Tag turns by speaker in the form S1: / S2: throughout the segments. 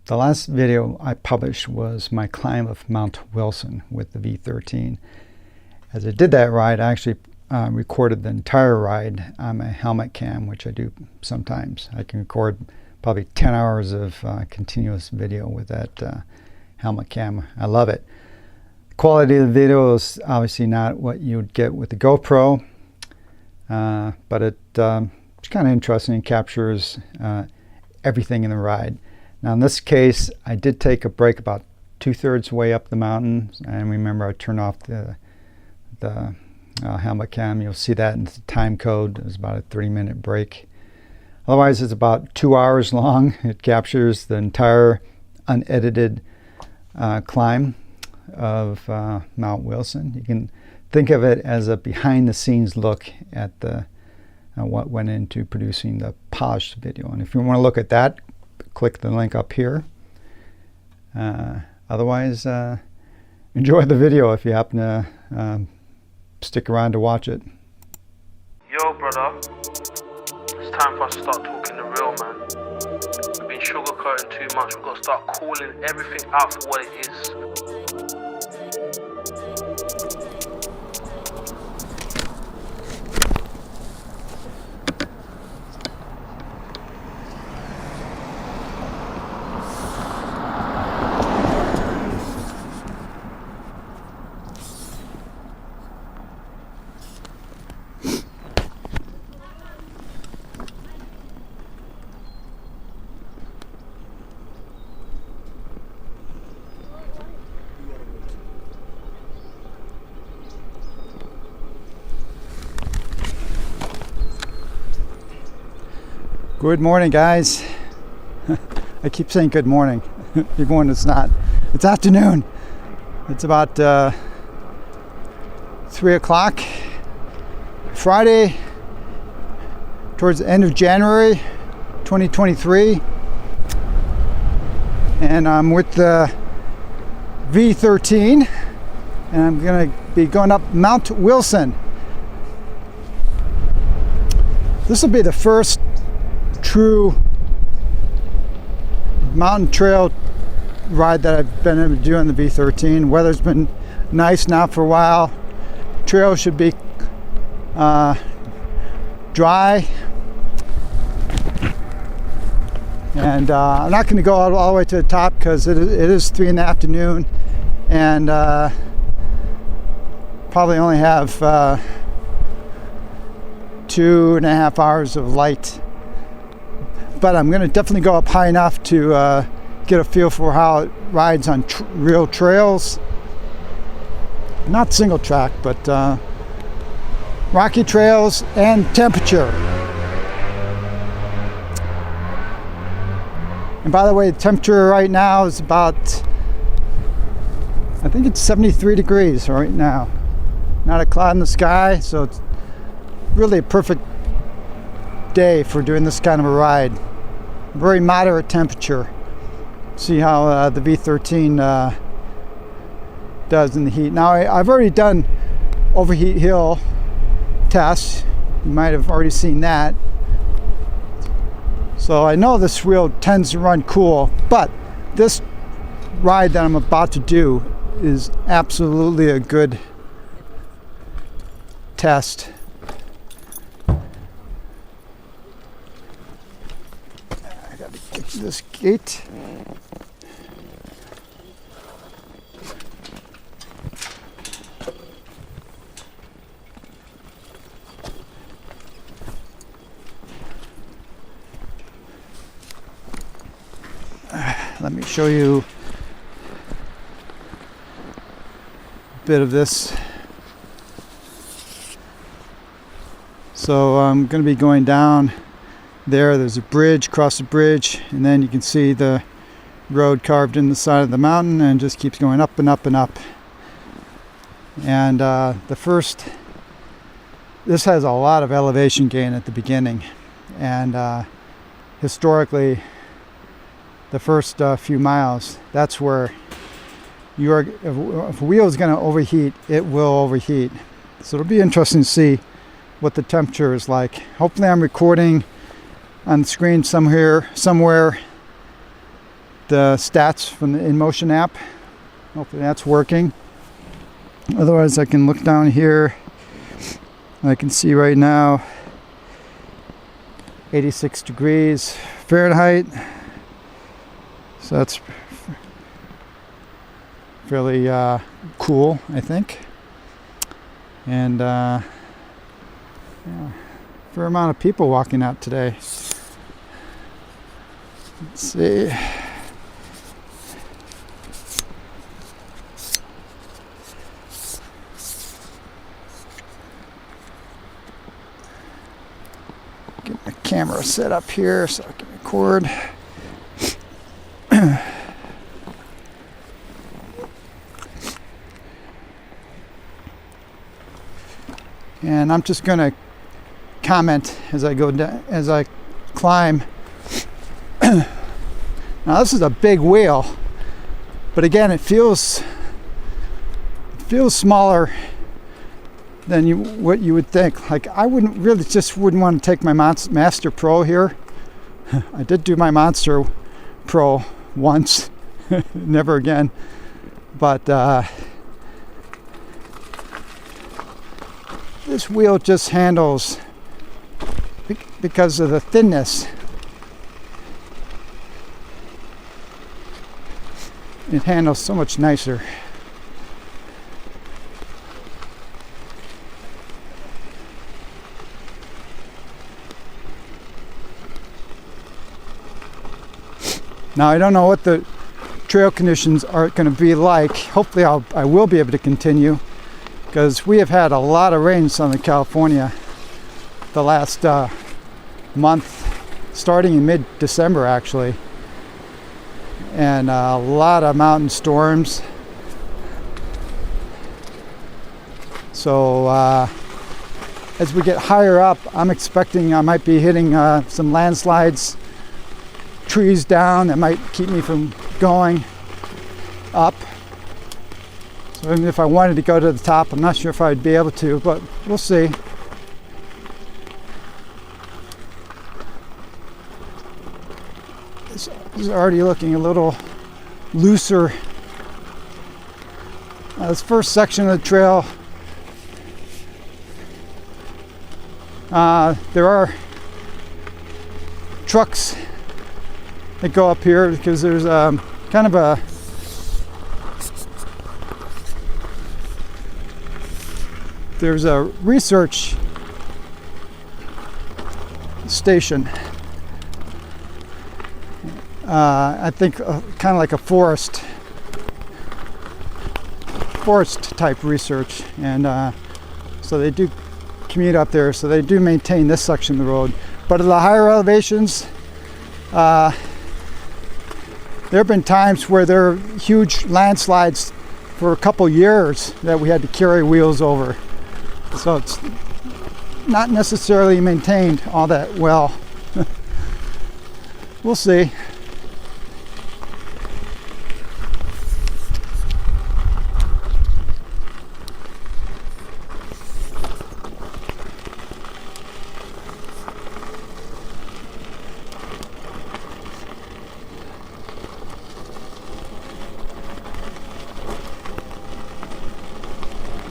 S1: The last video I published was my climb of Mount Wilson with the V13. As I did that ride, I actually recorded the entire ride on my helmet cam, which I do sometimes. I can record probably 10 hours of continuous video with that helmet cam. I love it. The quality of the video is obviously not what you'd get with the GoPro, but it's kind of interesting and captures everything in the ride. Now in this case, I did take a break about 2/3 way up the mountain, and remember I turned off the helmet cam. You'll see that in the time code. It was about a 30-minute break. Otherwise, it's about 2 hours long. It captures the entire unedited climb of Mount Wilson. You can think of it as a behind-the-scenes look at what went into producing the polished video. And if you want to look at that, click the link up here. Otherwise, enjoy the video if you happen to stick around to watch it.
S2: Yo, brother, it's time for us to start talking the real, man. We've been sugarcoating too much. We've got to start calling everything out for what it is.
S1: Good morning, guys. I keep saying good morning. You're going, it's not. It's afternoon. It's about 3 o'clock. Friday, towards the end of January 2023. And I'm with the V13. And I'm going to be going up Mount Wilson. This will be the first true mountain trail ride that I've been able to do on the V13. Weather's been nice now for a while. Trail should be dry, and I'm not going to go all the way to the top because it is 3 in the afternoon, and probably only have 2.5 hours of light. But I'm going to definitely go up high enough to get a feel for how it rides on real trails. Not single track, but rocky trails and temperature. And by the way, the temperature right now is about, I think it's 73 degrees right now. Not a cloud in the sky, so it's really a perfect day for doing this kind of a ride. Very moderate temperature. See how the V13 does in the heat. Now I've already done overheat hill tests. You might have already seen that. So I know this wheel tends to run cool, but this ride that I'm about to do is absolutely a good test. Get to this gate. Let me show you a bit of this. So I'm going to be going down there's a bridge, cross the bridge, and then you can see the road carved in the side of the mountain, and just keeps going up and up and up. And this has a lot of elevation gain at the beginning, and historically the first few miles, that's where if a wheel is going to overheat, it will overheat. So it'll be interesting to see what the temperature is like. Hopefully I'm recording on the screen somewhere the stats from the InMotion app. Hopefully that's working. Otherwise, I can look down here. I can see right now 86 degrees Fahrenheit. So that's fairly cool, I think. And yeah, fair amount of people walking out today. Let's see. Get my camera set up here so I can record. And I'm just going to comment as I go down, as I climb. Now this is a big wheel, but again, it feels smaller than what you would think. Like I wouldn't want to take my Master Pro here. I did do my Monster Pro once, never again. But this wheel just handles, because of the thinness, it handles so much nicer. Now I don't know what the trail conditions are going to be like. Hopefully I will be able to continue, because we have had a lot of rain in Southern California the last month, starting in mid-December actually, and a lot of mountain storms. So as we get higher up, I'm expecting I might be hitting some landslides, trees down that might keep me from going up. So even if I wanted to go to the top, I'm not sure if I'd be able to, but we'll see. This is already looking a little looser. This first section of the trail, there are trucks that go up here because there's kind of a research station. I think kind of like a forest type research, and so they do commute up there, so they do maintain this section of the road. But at the higher elevations, there have been times where there are huge landslides for a couple years that we had to carry wheels over. So it's not necessarily maintained all that well. We'll see.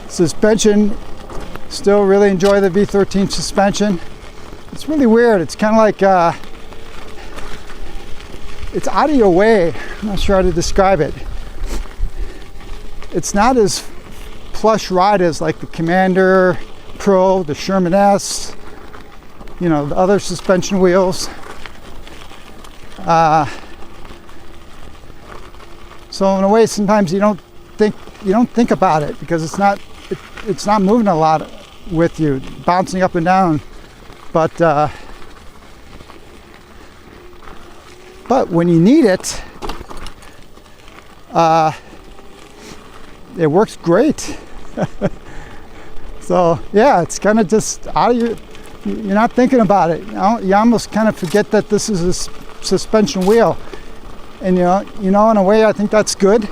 S1: Suspension, still really enjoy the V13 suspension. It's really weird. It's kind of like it's out of your way. I'm not sure how to describe it. It's not as plush ride as like the Commander Pro, the Sherman S, you know, the other suspension wheels. So in a way, sometimes you don't think about it, because it's not moving a lot with you, bouncing up and down. But when you need it, it works great. So yeah, it's kind of just out of your, you're not thinking about it. You almost kind of forget that this is a suspension wheel, and you know, in a way, I think that's good.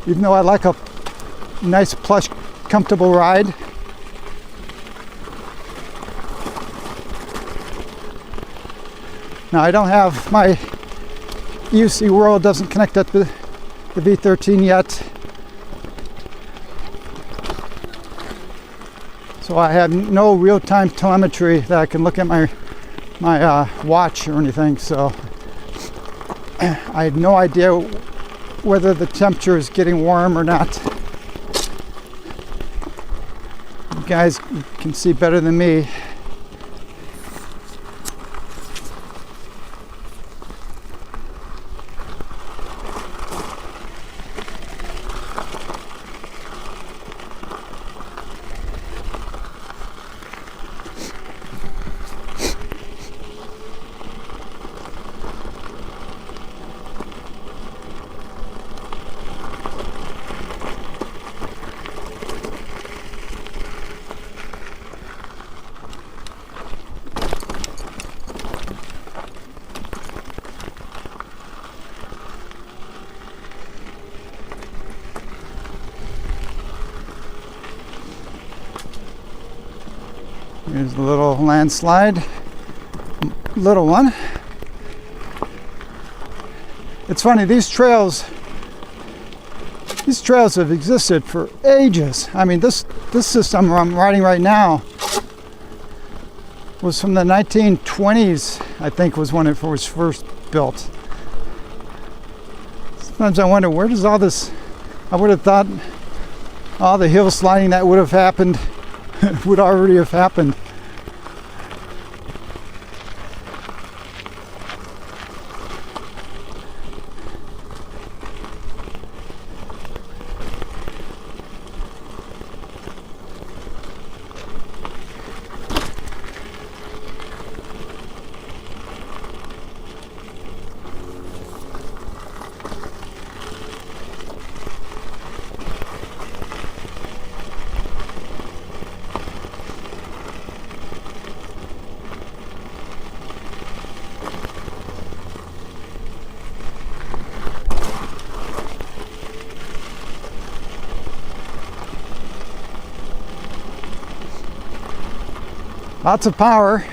S1: Even though I like a nice, plush, comfortable ride. Now I don't have my UC World doesn't connect up to the V13 yet. So I have no real-time telemetry that I can look at my watch or anything. So I have no idea whether the temperature is getting warm or not. You guys can see better than me. Here's a little landslide, little one. It's funny, these trails have existed for ages. I mean, this system I'm riding right now was from the 1920s, I think, was when it was first built. Sometimes I wonder, where does all this, I would have thought all the hill sliding that would have happened would already have happened. Lots of power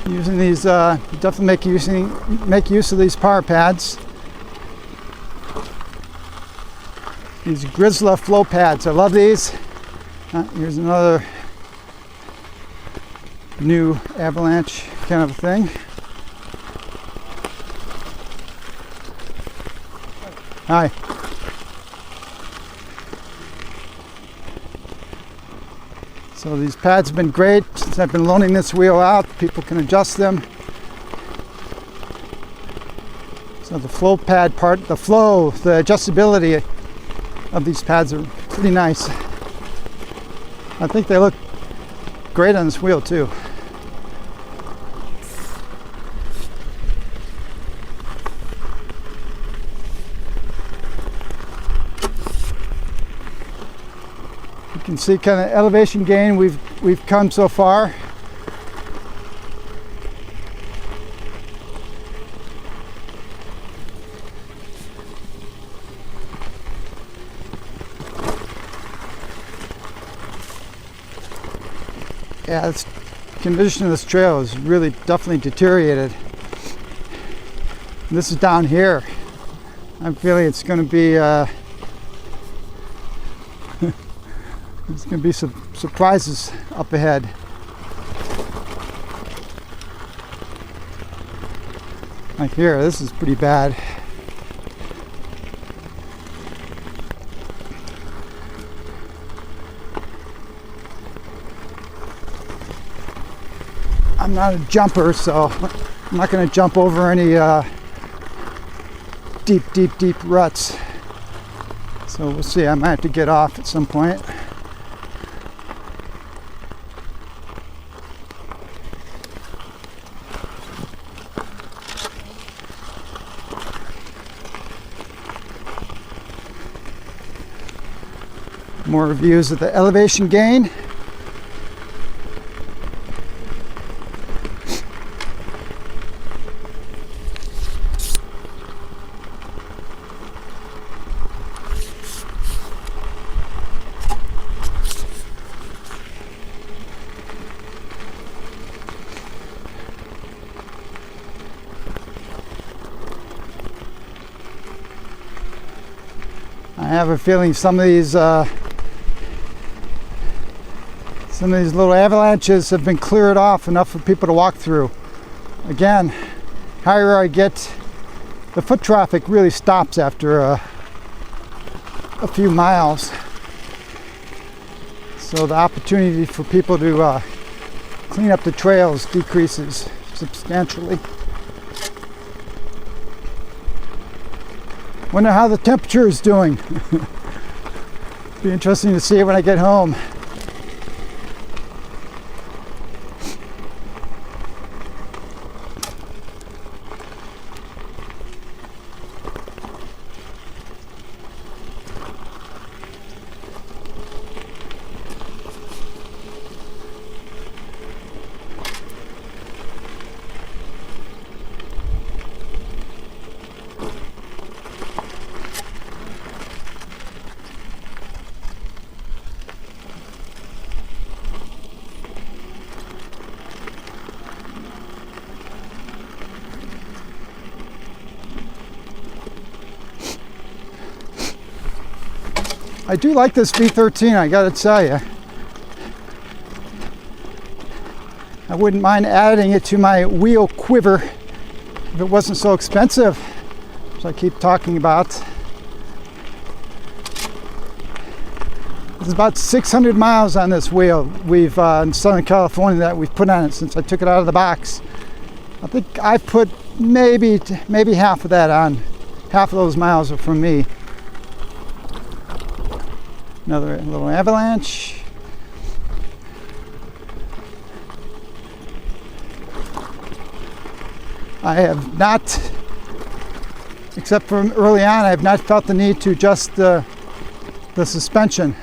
S1: using these. Definitely make use of these power pads. These Grizzla flow pads. I love these. Here's another new avalanche kind of thing. Hi. So these pads have been great since I've been loaning this wheel out. People can adjust them. So the flow pad part, the adjustability of these pads are pretty nice. I think they look great on this wheel too. You can see kind of elevation gain we've come so far. Yeah, the condition of this trail is really definitely deteriorated. And this is down here. I'm feeling it's going to be there's going to be some surprises up ahead. Like here, this is pretty bad. I'm not a jumper, so I'm not going to jump over any deep ruts. So we'll see. I might have to get off at some point. More reviews of the elevation gain. I have a feeling some of these little avalanches have been cleared off enough for people to walk through. Again, higher I get, the foot traffic really stops after a few miles. So the opportunity for people to clean up the trails decreases substantially. Wonder how the temperature is doing. Be interesting to see when I get home. I do like this V13, I gotta tell you. I wouldn't mind adding it to my wheel quiver if it wasn't so expensive, which I keep talking about. There's about 600 miles on this wheel we've in Southern California that we've put on it since I took it out of the box. I think I put maybe half of that on. Half of those miles are from me. Another little avalanche. I have not, except for early on, I have not felt the need to adjust the suspension.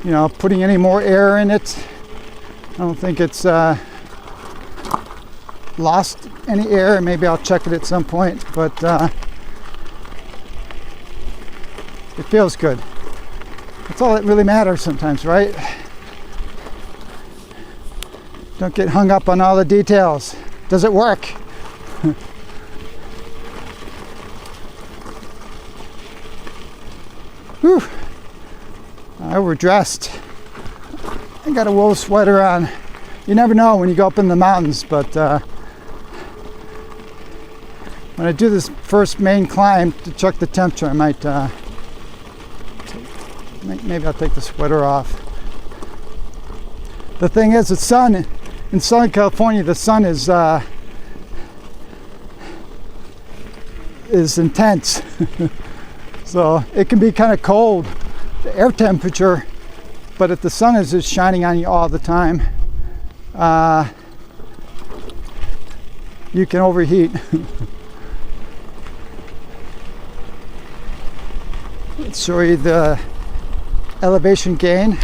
S1: You know, putting any more air in it. I don't think it's lost any air. Maybe I'll check it at some point, but it feels good. That's all that really matters sometimes, right? Don't get hung up on all the details. Does it work? Whew. I overdressed. I got a wool sweater on. You never know when you go up in the mountains, but when I do this first main climb to check the temperature, I might maybe I'll take the sweater off. The thing is, the sun in Southern California, the sun is intense. So it can be kind of cold, the air temperature, but if the sun is just shining on you all the time, you can overheat. Let's show you the elevation gain.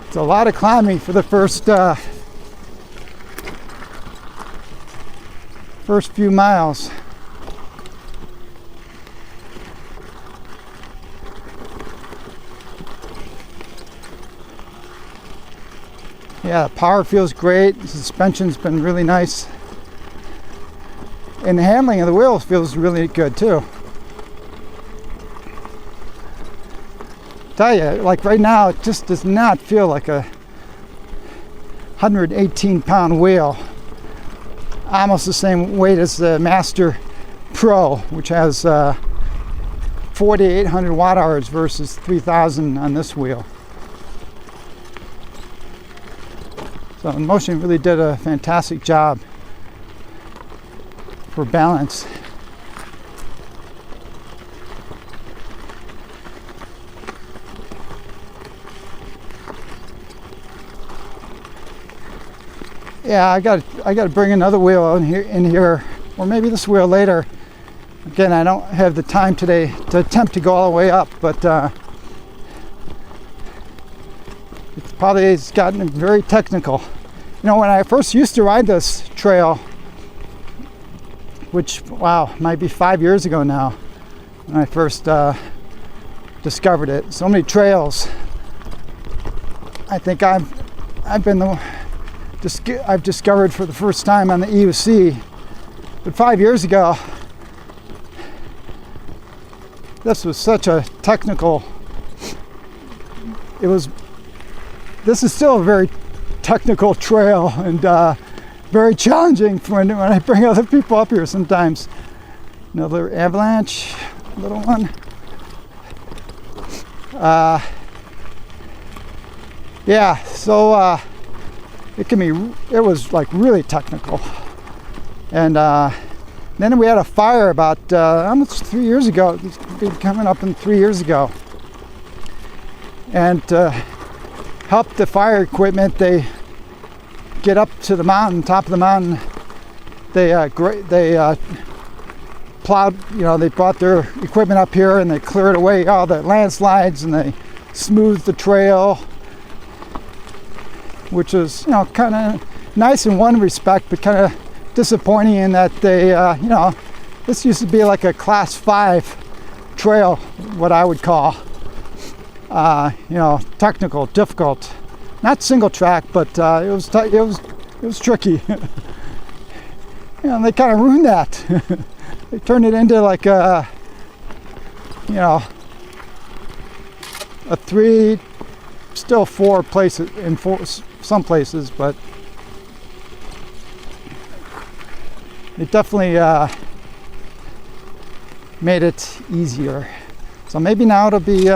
S1: It's a lot of climbing for the first few miles. Yeah, the power feels great. The suspension's been really nice. And the handling of the wheels feels really good too. Tell you, like right now, it just does not feel like a 118-pound wheel. Almost the same weight as the Master Pro, which has 4,800 watt hours versus 3,000 on this wheel. So Motion really did a fantastic job for balance. Yeah, I got to bring another wheel in here, or maybe this wheel later. Again, I don't have the time today to attempt to go all the way up, but it's gotten very technical. You know, when I first used to ride this trail, which, wow, might be 5 years ago now, when I first discovered it. So many trails. I think I've discovered for the first time on the EUC. But 5 years ago, this was such a technical. This is still a very technical trail and very challenging when I bring other people up here sometimes. Another avalanche, little one. Yeah, so it was like really technical. And then we had a fire about almost 3 years ago. It's been coming up in 3 years ago. And help the fire equipment, they get up to the mountain, top of the mountain. They plowed, they brought their equipment up here and they cleared away all the landslides and they smoothed the trail, which is, kind of nice in one respect, but kind of disappointing in that they, this used to be like a class 5 trail, what I would call, technical, difficult, not single track, but it was tricky. And they kind of ruined that. They turned it into like a 3, still 4 places in some places, but it definitely made it easier. So maybe now it'll be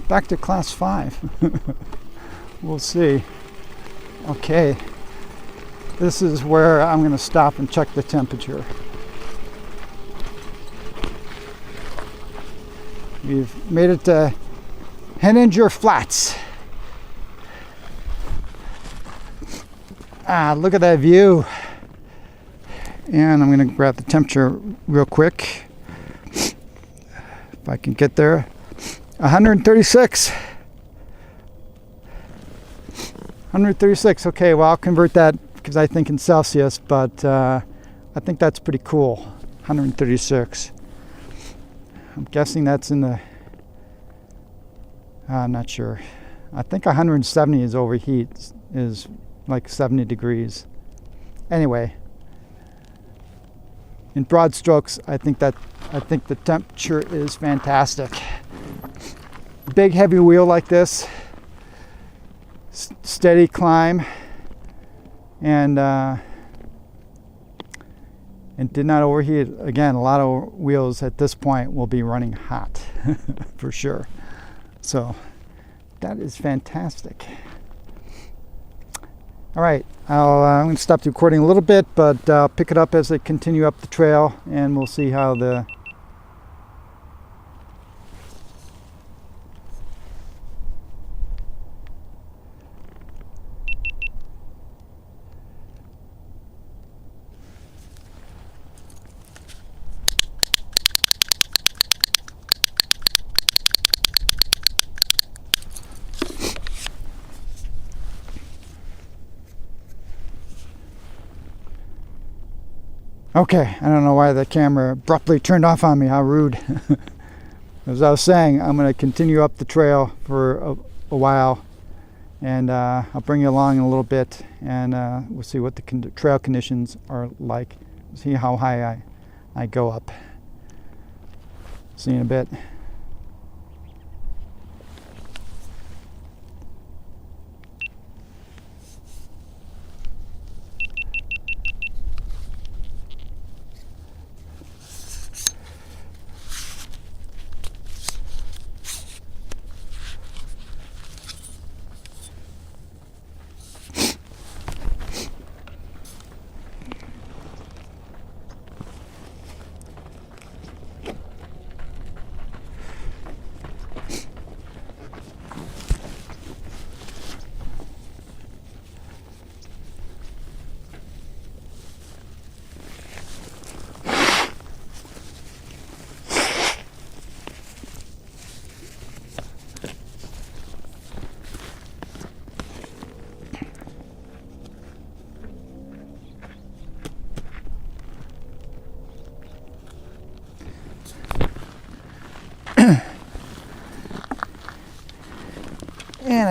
S1: back to class 5. We'll see. Okay, this is where I'm going to stop and check the temperature. We've made it to Henninger Flats. Look at that view. And I'm going to grab the temperature real quick. If I can get there. 136. 136. Okay, well, I'll convert that because I think in Celsius, but I think that's pretty cool. 136. I'm guessing that's in the, I'm not sure. I think 170 is overheat, is like 70 degrees. Anyway, in broad strokes, I think the temperature is fantastic. Big heavy wheel like this, steady climb, and did not overheat. Again, a lot of wheels at this point will be running hot for sure. So that is fantastic. All right, I'm going to stop the recording a little bit, but I'll pick it up as I continue up the trail, and we'll see how the Okay, I don't know why the camera abruptly turned off on me. How rude. As I was saying, I'm going to continue up the trail for a while, and I'll bring you along in a little bit, and we'll see what the trail conditions are like. See how high I go up. See you in a bit.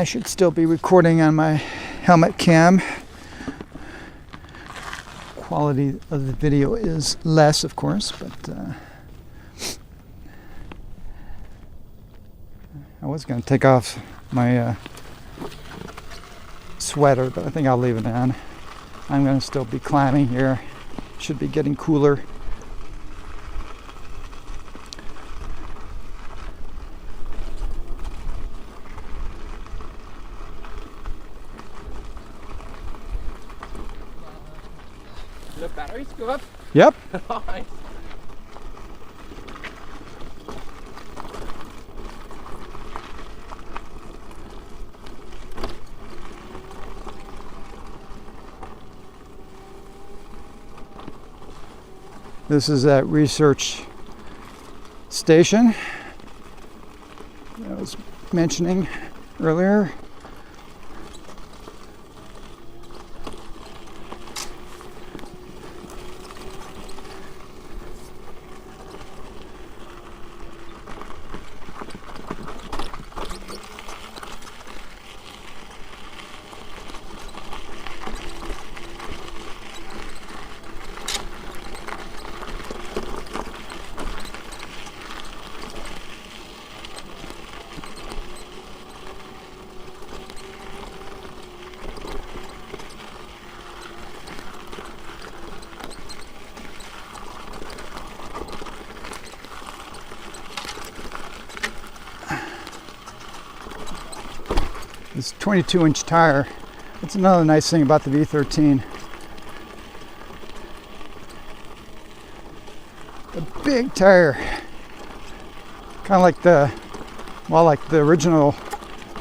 S1: I should still be recording on my helmet cam. Quality of the video is less, of course, but I was going to take off my sweater, but I think I'll leave it on. I'm going to still be climbing here. Should be getting cooler.
S3: The batteries go up?
S1: Yep.
S3: Nice.
S1: This is that research station that I was mentioning earlier. This 22-inch tire. That's another nice thing about the V13. A big tire. Kind of like the original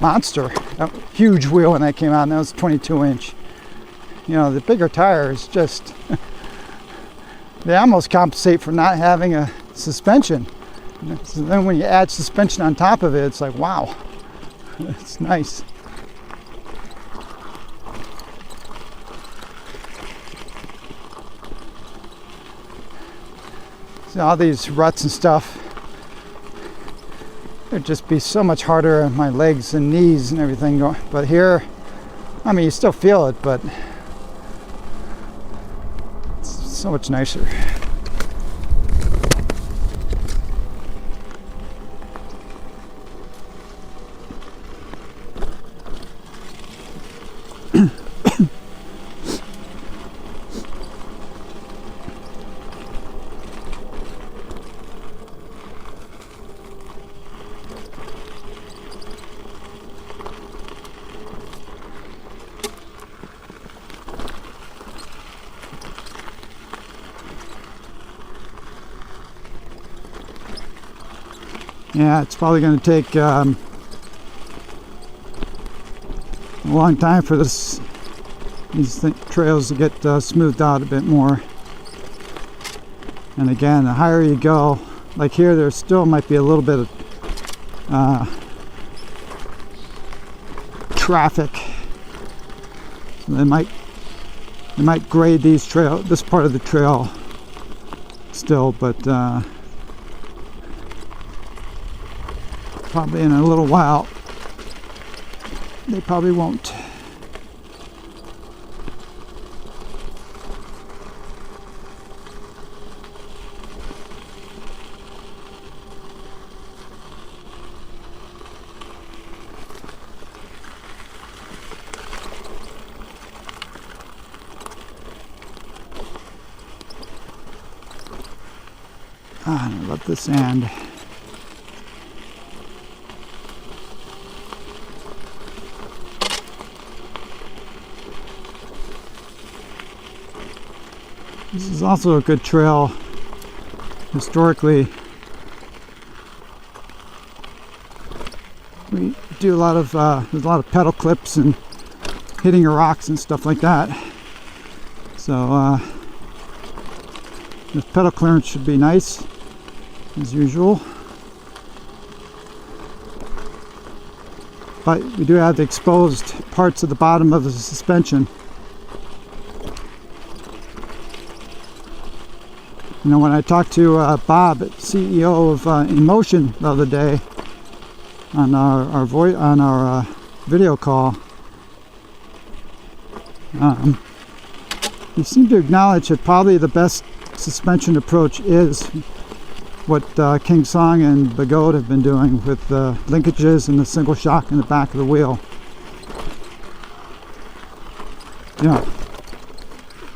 S1: Monster. That huge wheel when that came out, and that was 22-inch. You know, the bigger tire is just, they almost compensate for not having a suspension. So then when you add suspension on top of it, it's like, wow, it's nice. So all these ruts and stuff, it'd just be so much harder on my legs and knees and everything. But here, I mean, you still feel it, but it's so much nicer. Yeah, it's probably going to take a long time for these trails to get smoothed out a bit more. And again, the higher you go, like here, there still might be a little bit of traffic. So they might grade this part of the trail still, but probably in a little while they probably won't. I love the sand. This is also a good trail. Historically, we do a lot of there's a lot of pedal clips and hitting of rocks and stuff like that. So the pedal clearance should be nice as usual. But we do have the exposed parts of the bottom of the suspension. You know, when I talked to Bob, CEO of Emotion, the other day on our video call, you seem to acknowledge that probably the best suspension approach is what King Song and Bagot have been doing with the linkages and the single shock in the back of the wheel. You know,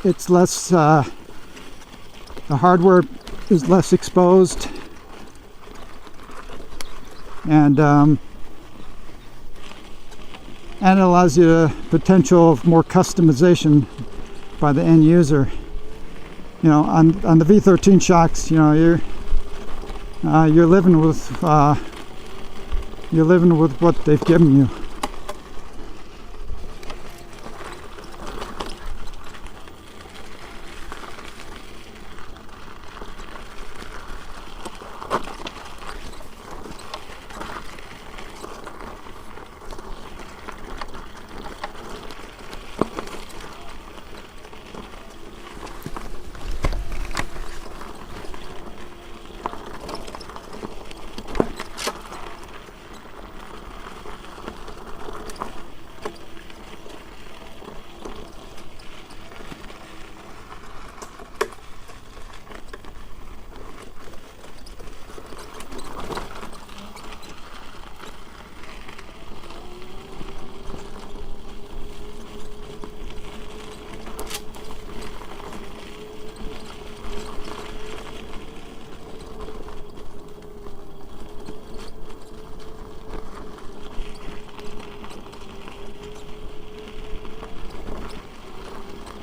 S1: it's less, the hardware is less exposed, and it allows you the potential of more customization by the end user. You know, on the V13 shocks, you know, you're living with what they've given you.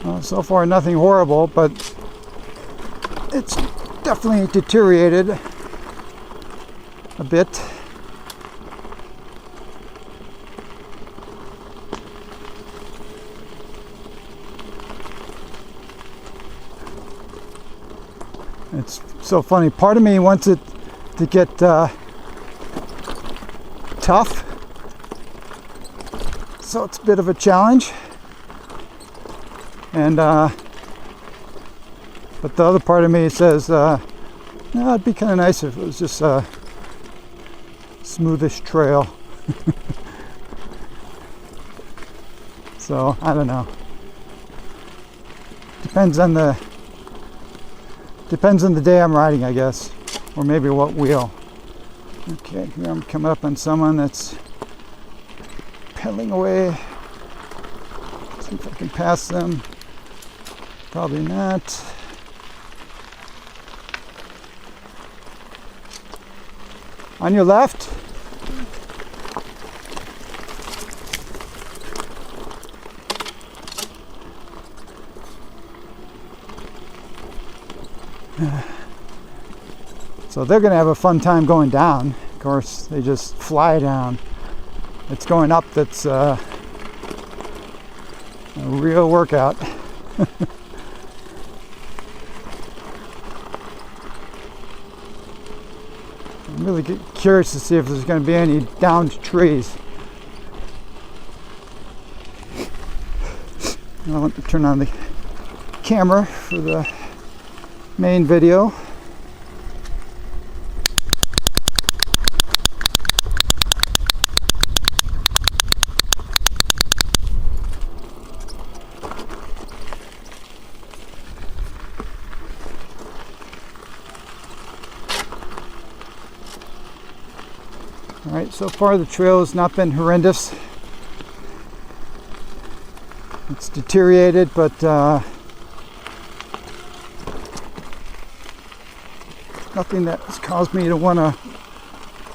S1: Well, so far nothing horrible, but it's definitely deteriorated a bit. It's so funny. Part of me wants it to get tough, so it's a bit of a challenge. And but the other part of me says, no, it'd be kind of nice if it was just a smoothish trail. So I don't know. Depends on the day I'm riding, I guess, or maybe what wheel. Okay, here I'm coming up on someone that's pedaling away. See if I can pass them. Probably not. On your left. So they're going to have a fun time going down. Of course, they just fly down. It's going up that's a real workout. I'm really curious to see if there's going to be any downed trees. I want to turn on the camera for the main video. Alright, so far the trail has not been horrendous. It's deteriorated, but nothing that has caused me to want to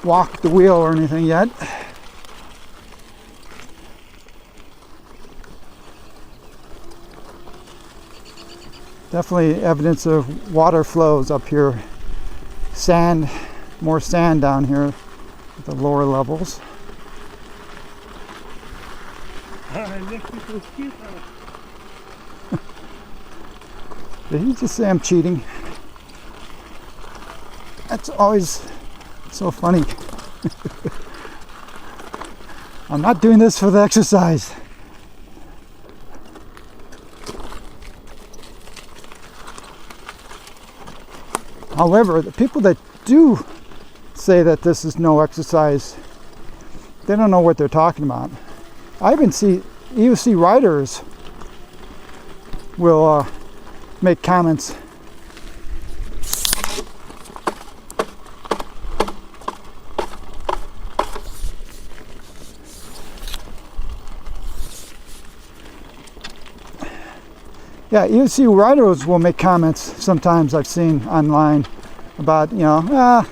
S1: walk the wheel or anything yet. Definitely evidence of water flows up here. Sand, more sand down here at the lower levels. Did he just say I'm cheating? That's always so funny. I'm not doing this for the exercise. However, the people that do say that this is no exercise, they don't know what they're talking about. I even see riders will make comments. Yeah, EUC riders will make comments sometimes I've seen online about, riding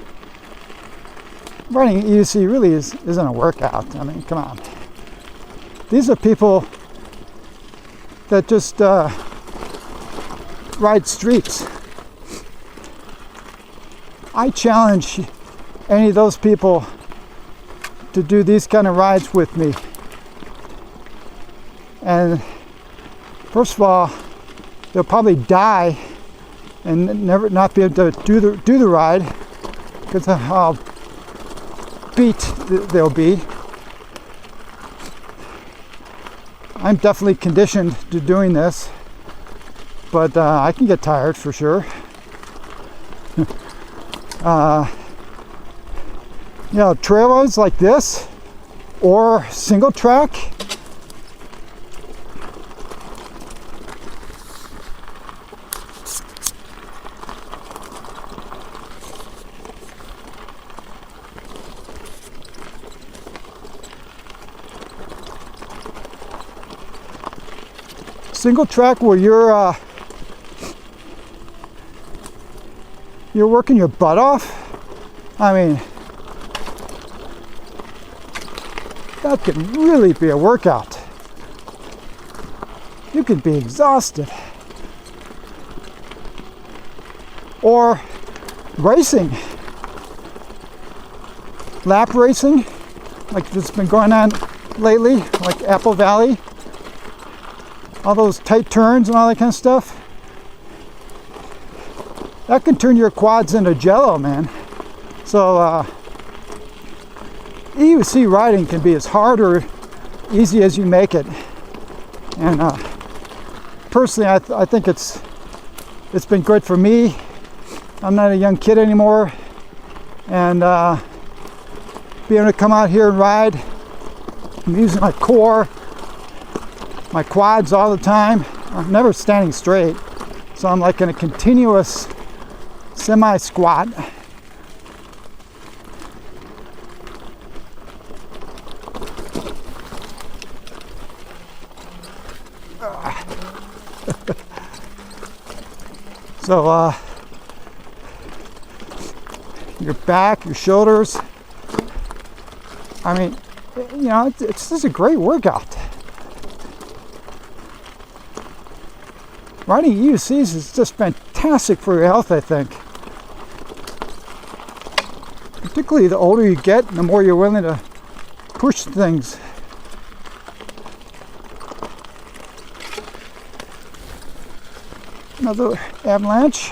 S1: EUC really isn't a workout. I mean, come on. These are people that just ride streets. I challenge any of those people to do these kind of rides with me. And first of all, they'll probably die and never not be able to do the ride because of how beat they'll be. I'm definitely conditioned to doing this, but I can get tired for sure. Trail rides like this or single track, single track where you're working your butt off. I mean, that can really be a workout. You could be exhausted. Or racing, lap racing, like this has been going on lately, like Apple Valley. All those tight turns and all that kind of stuff. That can turn your quads into jello, man. So EUC riding can be as hard or easy as you make it. And personally, I think it's been good for me. I'm not a young kid anymore, and being able to come out here and ride, I'm using my core, my quads all the time. I'm never standing straight, so I'm like in a continuous semi-squat. So your back, your shoulders, I mean, it's just a great workout. Riding EUCs is just fantastic for your health, I think. Particularly the older you get, the more you're willing to push things. Another avalanche.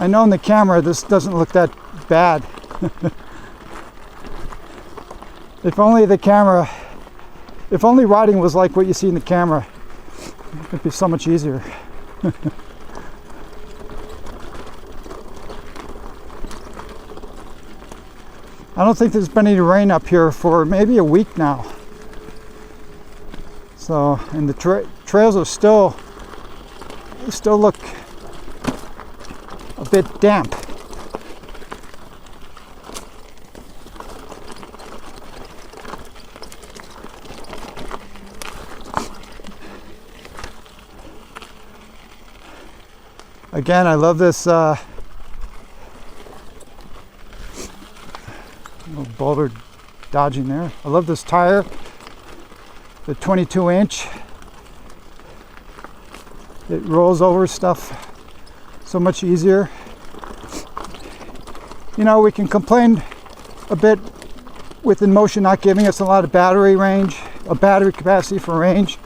S1: I know in the camera this doesn't look that bad. If only riding was like what you see in the camera, it'd be so much easier. I don't think there's been any rain up here for maybe a week now. So, and the trails are still look a bit damp. Again, I love this little boulder dodging there. I love this tire, the 22-inch. It rolls over stuff so much easier. We can complain a bit with InMotion not giving us a lot of battery capacity for range.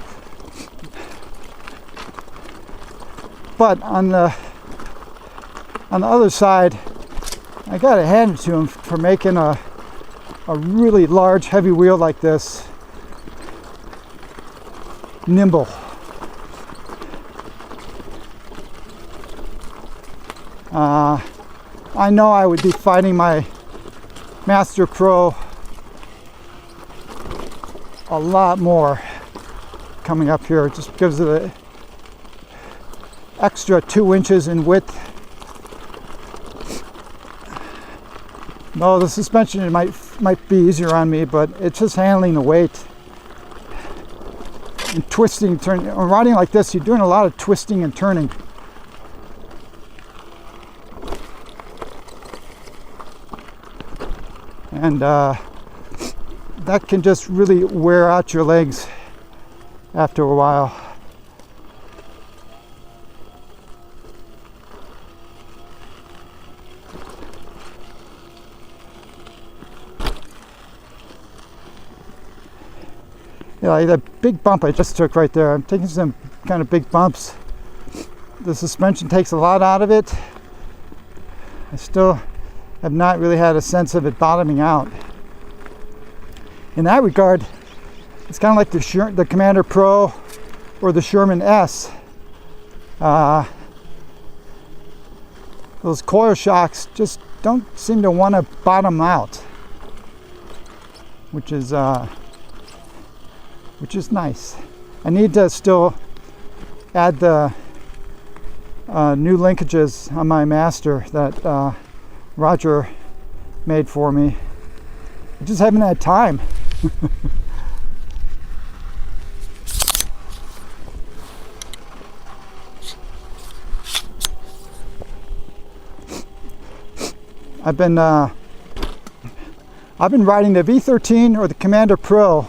S1: But on the on the other side, I gotta hand it to him for making a really large, heavy wheel like this nimble. I know I would be fighting my Master Pro a lot more coming up here just because of the extra 2 inches in width. No, the suspension might be easier on me, but it's just handling the weight and twisting, turning. When riding like this, you're doing a lot of twisting and turning. And that can just really wear out your legs after a while. Yeah, like that big bump I just took right there. I'm taking some kind of big bumps. The suspension takes a lot out of it. I still have not really had a sense of it bottoming out. In that regard, it's kind of like the Commander Pro or the Sherman S. Those coil shocks just don't seem to want to bottom out, which is nice. I need to still add the new linkages on my Master that Roger made for me. I just haven't had time. I've been riding the V13 or the Commander Pro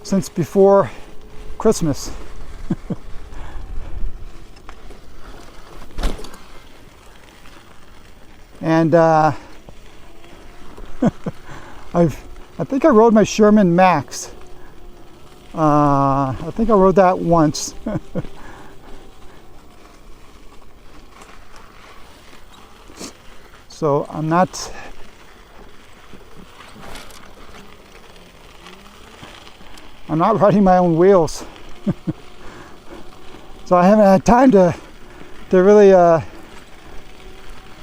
S1: since before Christmas. And I think I rode my Sherman Max. I think I rode that once. So I'm not riding my own wheels. So I haven't had time to really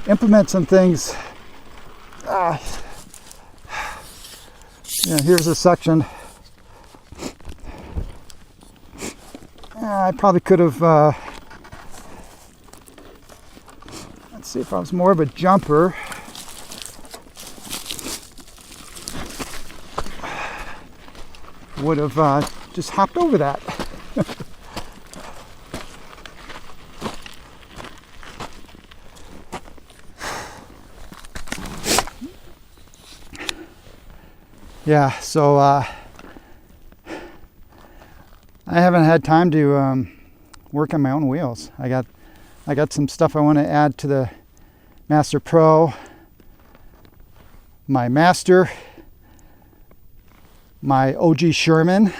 S1: implement some things. Yeah, here's a section. I probably could have, let's see, if I was more of a jumper, would have just hopped over that. Yeah, so I haven't had time to work on my own wheels. I got some stuff I want to add to the Master Pro, my Master, my OG Sherman,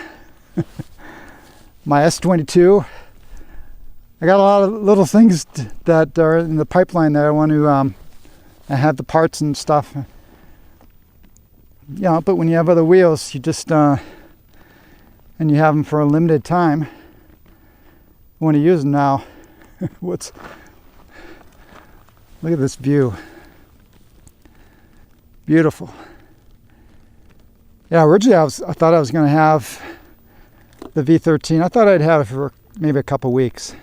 S1: my S22. I got a lot of little things that are in the pipeline that I want to have the parts and stuff. Yeah, but when you have other wheels, you just and you have them for a limited time, you want to use them now. Look at this view. Beautiful. Yeah, originally I thought I was going to have the V13. I thought I'd have it for maybe a couple weeks.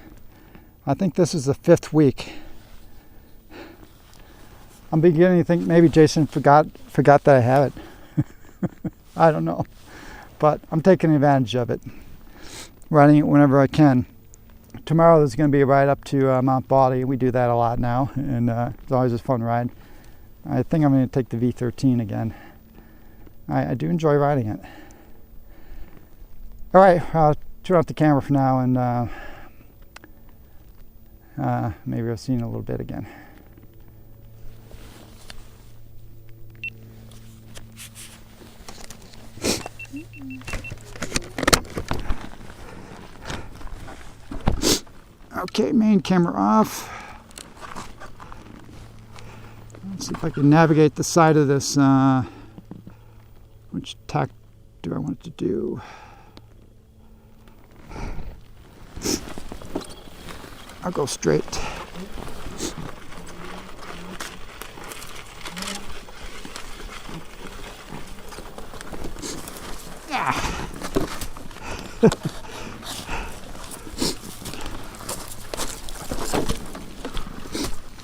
S1: I think this is the 5th week. I'm beginning to think maybe Jason forgot that I have it. I don't know, but I'm taking advantage of it, riding it whenever I can. Tomorrow there's going to be a ride up to Mount Baldy. We do that a lot now, and it's always a fun ride. I think I'm going to take the V13 again. I do enjoy riding it. All right, I'll turn off the camera for now, and maybe I'll see you in a little bit again. Okay, main camera off. See if I can navigate the side of this. Which tack do I want to do? I'll go straight.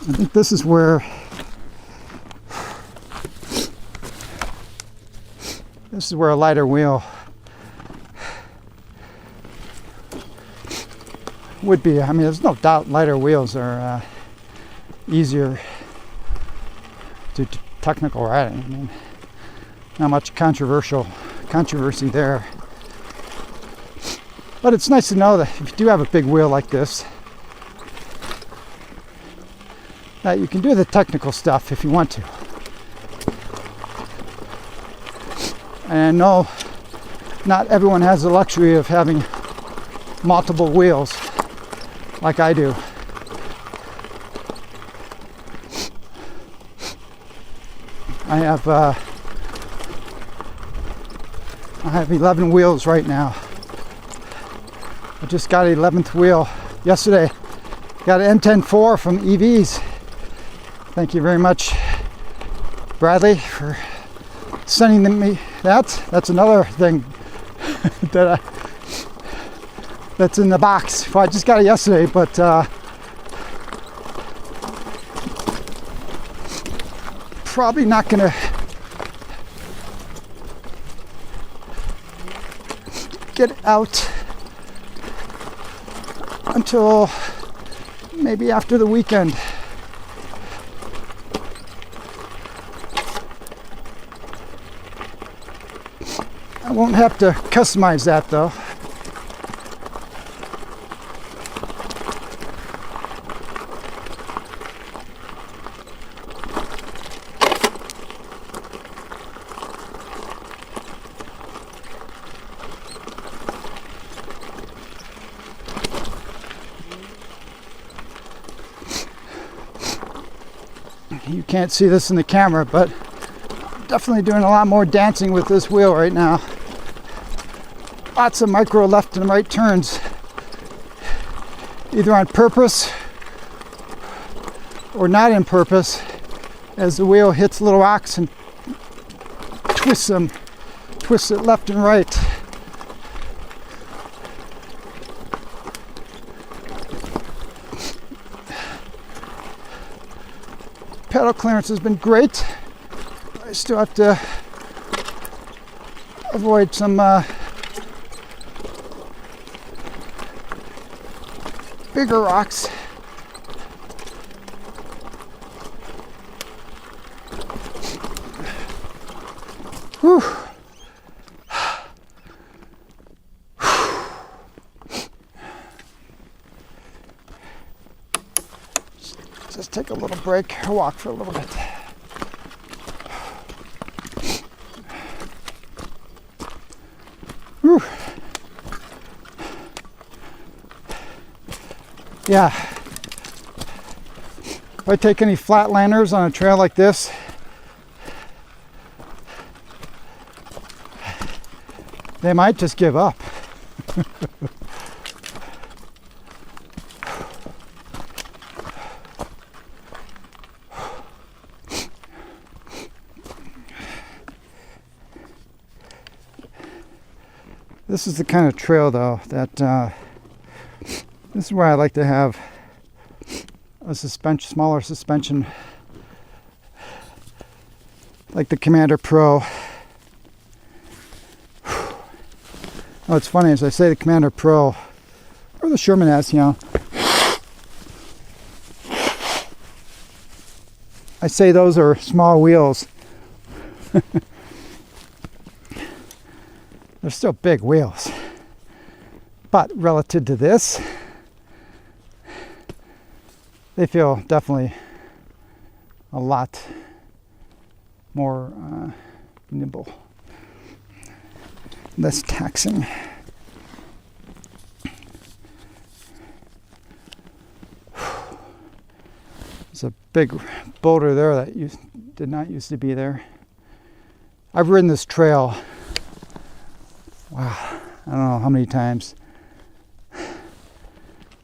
S1: I think this is where a lighter wheel would be. I mean, there's no doubt lighter wheels are easier to technical riding. I mean, not much controversy there. But it's nice to know that if you do have a big wheel like this, that you can do the stuff if you want to. And I know not everyone has the luxury of having multiple wheels like I do. I have 11 wheels right now. I just got an 11th wheel yesterday. Got an M10-4 from EVs. Thank you very much, Bradley, for sending me that. That's another thing that's in the box. Well, I just got it yesterday, but probably not gonna get it out until maybe after the weekend. I won't have to customize that though. You can't see this in the camera, but I'm definitely doing a lot more dancing with this wheel right now. Lots of micro left and right turns, either on purpose or not on purpose, as the wheel hits little rocks and twists it left and right. Pedal clearance has been great. I still have to avoid some bigger rocks. Whew. Just take a little break, walk for a little bit. Whew. Yeah, if I take any flatlanders on a trail like this, they might just give up. This is the kind of trail though that this is where I like to have a smaller suspension, like the Commander Pro. Oh, it's funny as I say the Commander Pro or the Sherman S, you know. I say those are small wheels. They're still big wheels, but relative to this, they feel definitely a lot more nimble, less taxing. There's a big boulder there that Did not used to be there. I've ridden this trail, wow, I don't know how many times.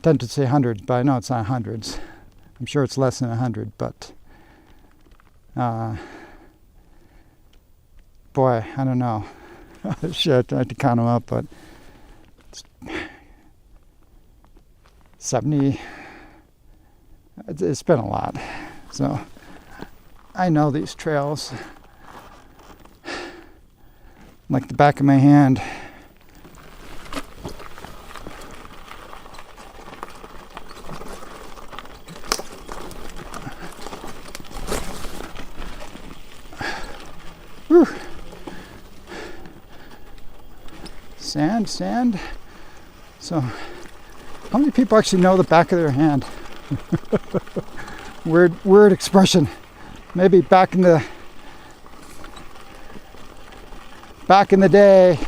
S1: Tempted to say hundreds, but I know it's not hundreds. I'm sure it's less than 100, but boy, I don't know. Shit, I had to count them up, but it's 70. It's been a lot. So I know these trails like the back of my hand. Whew. Sand. So, how many people actually know the back of their hand? Weird expression. Maybe back in the day,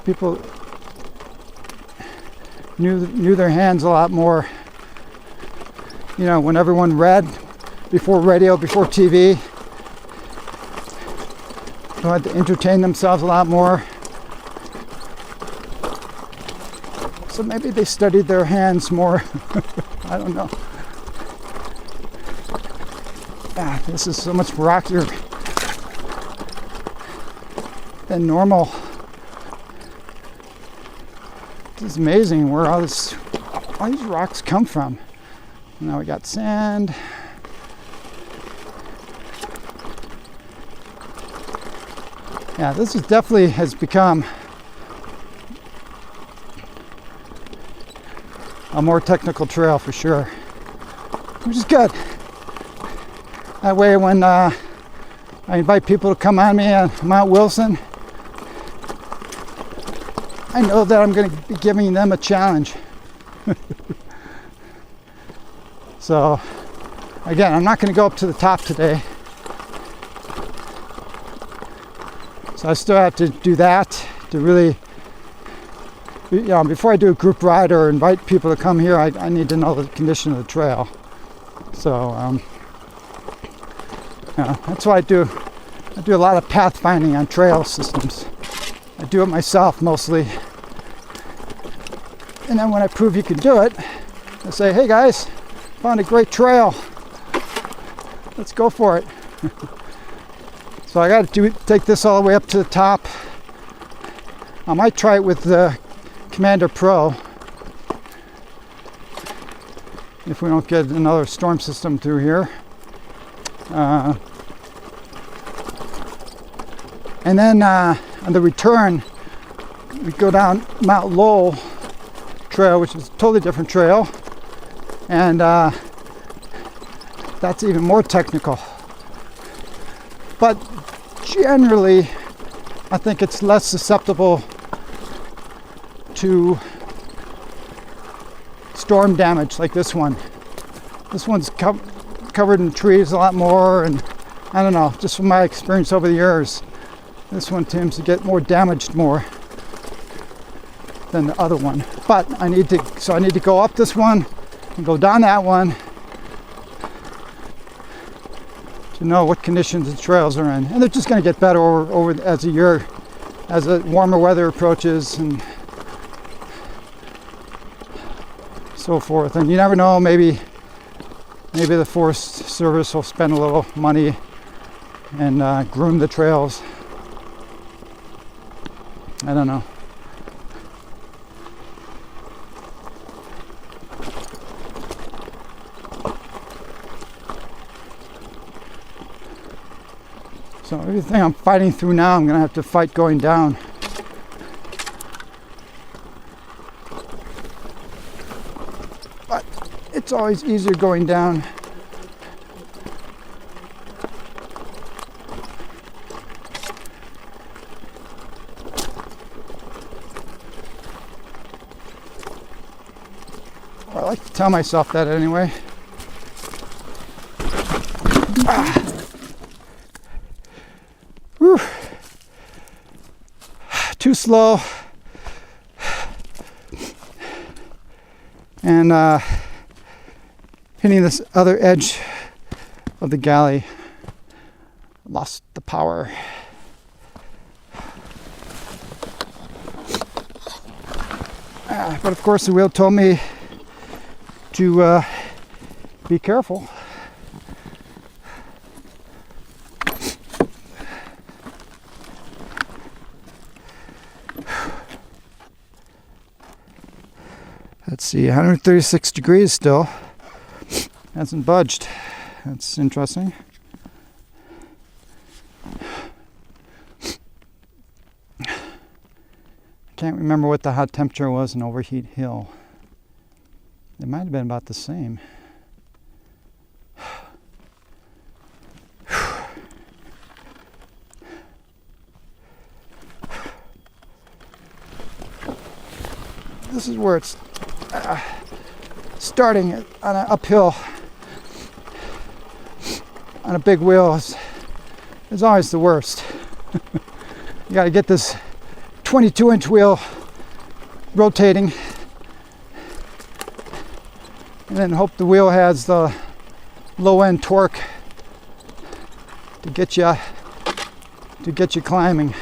S1: people knew their hands a lot more. You know, when everyone read, before radio, before TV, they had to entertain themselves a lot more. So maybe they studied their hands more. I don't know. Ah, this is so much rockier than normal. It's amazing where all these rocks come from. Now we got sand. Yeah, this is definitely has become a more technical trail for sure, which is good. That way when I invite people to come on me on Mount Wilson, I know that I'm going to be giving them a challenge. So again, I'm not going to go up to the top today. So I still have to do that to really, you know, before I do a group ride or invite people to come here, I need to know the condition of the trail. So yeah, that's why I do a lot of pathfinding on trail systems. I do it myself mostly. And then when I prove you can do it, I say, hey guys, found a great trail. Let's go for it. So I got to take this all the way up to the top. I might try it with the Commander Pro if we don't get another storm system through here. And then on the return, we go down Mount Lowell Trail, which is a totally different trail, and that's even more technical. But generally, I think it's less susceptible to storm damage like this one. This one's covered in trees a lot more, and I don't know, just from my experience over the years, this one tends to get more damaged more than the other one. But I need to go up this one and go down that one to know what conditions the trails are in. And they're just going to get better over as the warmer weather approaches and so forth. And you never know, maybe the Forest Service will spend a little money and groom the trails. I don't know. So everything I'm fighting through now, I'm going to have to fight going down. But it's always easier going down. Or I like to tell myself that anyway. Whew. Too slow. And hitting this other edge of the galley lost the power. But of course the wheel told me to be careful. Let's see, 136 degrees still. Hasn't budged. That's interesting. Can't remember what the hot temperature was in Overheat Hill. It might have been about the same. This is where it's starting on an uphill on a big wheel is always the worst. You got to get this 22-inch wheel rotating and then hope the wheel has the low end torque to get you climbing.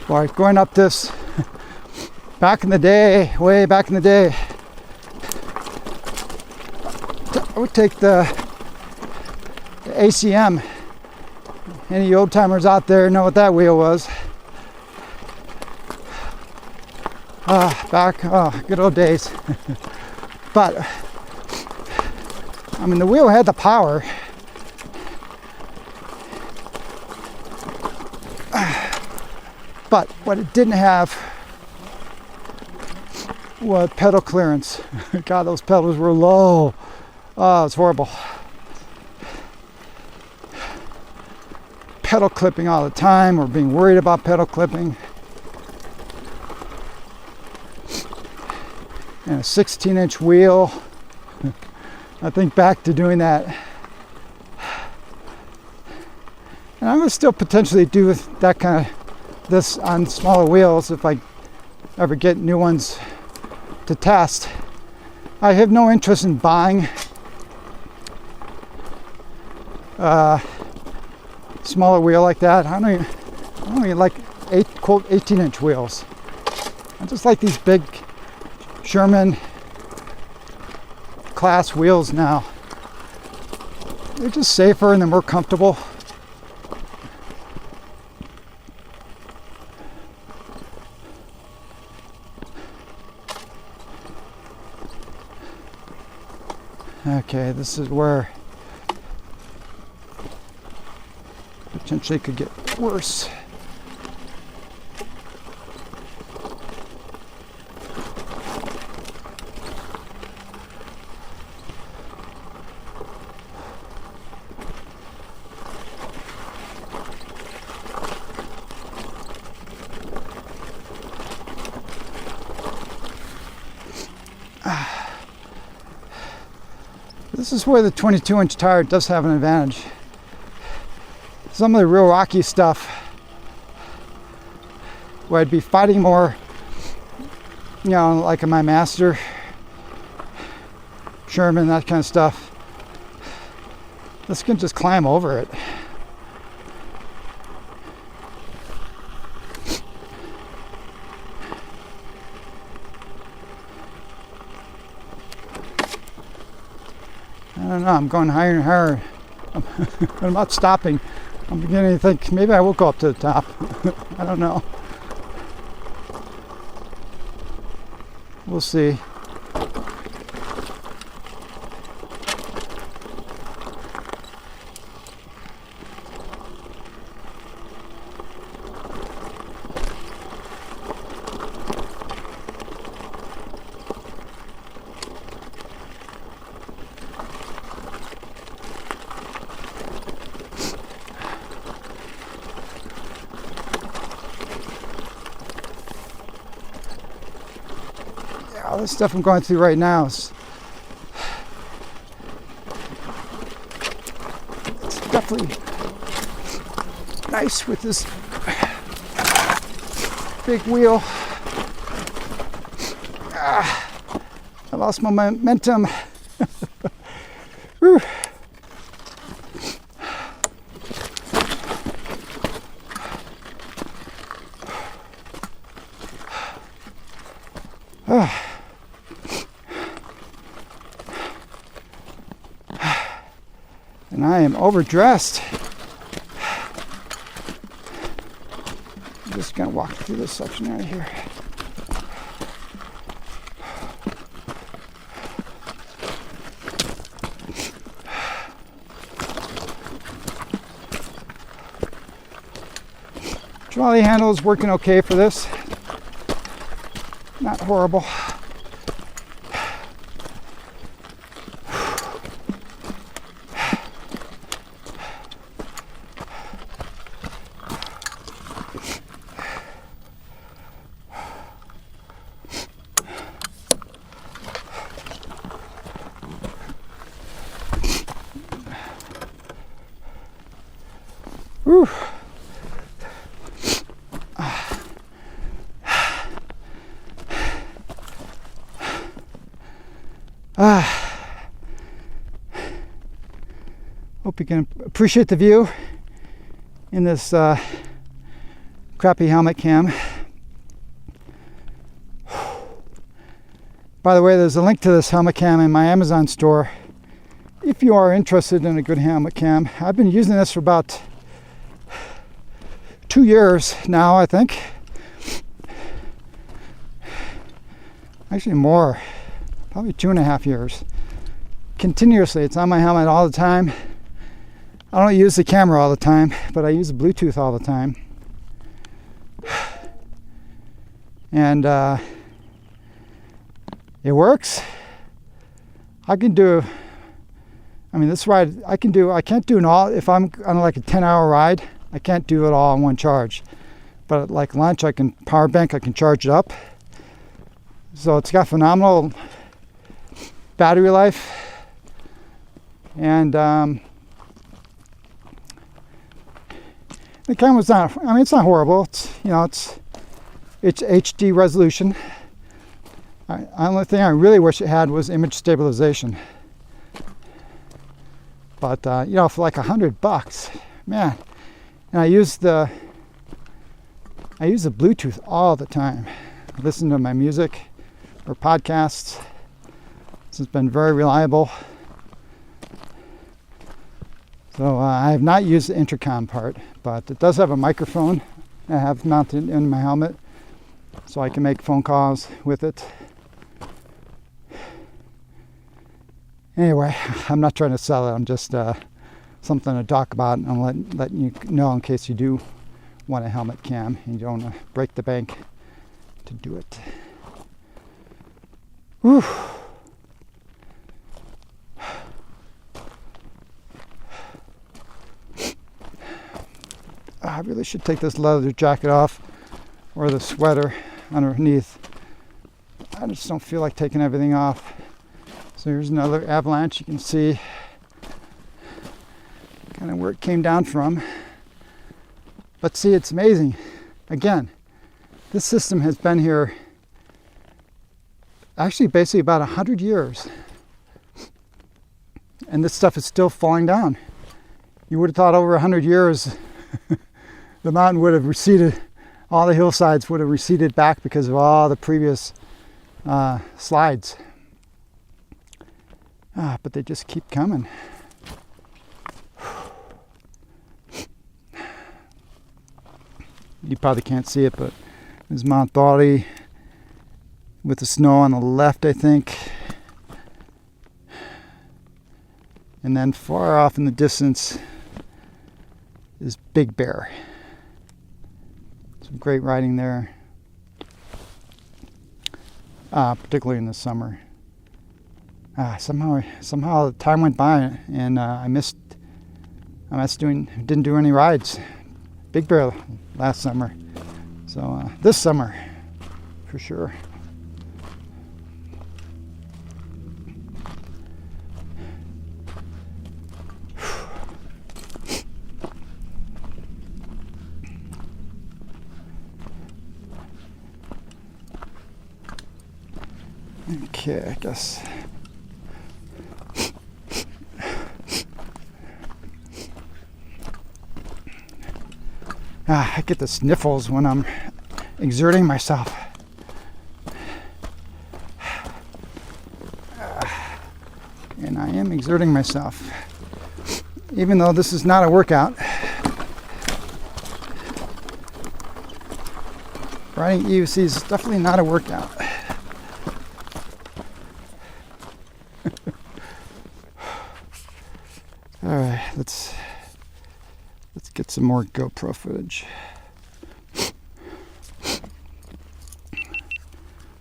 S1: Boy, going up this, back in the day, way back in the day, I would take the ACM. Any old timers out there know what that wheel was. Good old days. But, I mean, the wheel had the power. But what it didn't have was pedal clearance. God, those pedals were low. Oh, it's horrible. Pedal clipping all the time, or being worried about pedal clipping. And a 16-inch wheel. I think back to doing that. And I'm gonna still potentially do that kind of this on smaller wheels if I ever get new ones to test. I have no interest in buying a smaller wheel like that. I don't even like 18-inch wheels. I just like these big Sherman class wheels now. They're just safer and they're more comfortable. Okay, this is where potentially could get worse. This is where the 22-inch tire does have an advantage. Some of the real rocky stuff where I'd be fighting more, you know, like in my Master, Sherman, that kind of stuff. This can just climb over it. I don't know, I'm going higher and higher But I'm not stopping. I'm beginning to think maybe I will go up to the top. I don't know. We'll see. All this stuff I'm going through right now is it's definitely nice with this big wheel. I lost my momentum. Whew. And I am overdressed. I'm just gonna walk through this section right here. Trolley handle is working okay for this. Not horrible. Whew. Hope you can appreciate the view in this crappy helmet cam. By the way, there's a link to this helmet cam in my Amazon store if you are interested in a good helmet cam. I've been using this for about 2 years now, I think. Actually more, probably 2.5 years. Continuously, it's on my helmet all the time. I don't use the camera all the time, but I use the Bluetooth all the time. And it works. I can do, I mean, this ride, I can't do it all. If I'm on like a 10-hour ride, I can't do it all in one charge. But at like lunch, I can power bank, I can charge it up. So it's got phenomenal battery life. And the camera's not, I mean, it's not horrible. It's, you know, it's HD resolution. The only thing I really wish it had was image stabilization. But, you know, for like $100, man. And I use the Bluetooth all the time. I listen to my music or podcasts. This has been very reliable. So I have not used the intercom part, but it does have a microphone I have mounted in my helmet, so I can make phone calls with it. Anyway, I'm not trying to sell it. I'm just something to talk about, and I'm letting you know in case you do want a helmet cam and you don't want to break the bank to do it. Whew. I really should take this leather jacket off, or the sweater underneath. I just don't feel like taking everything off. So here's another avalanche. You can see kind of where it came down from. But see, it's amazing. Again, this system has been here actually basically about 100 years. And this stuff is still falling down. You would have thought over 100 years the mountain would have receded, all the hillsides would have receded back because of all the previous slides. But they just keep coming. you probably can't see it, but there's Mount Thorley with the snow on the left, I think. And then far off in the distance is Big Bear. Some great riding there, particularly in the summer. Somehow the time went by and didn't do any rides. Big Bear last summer, so this summer for sure. Okay, I guess. I get the sniffles when I'm exerting myself. And I am exerting myself. Even though this is not a workout. Riding EUC is definitely not a workout. All right, let's get some more GoPro footage.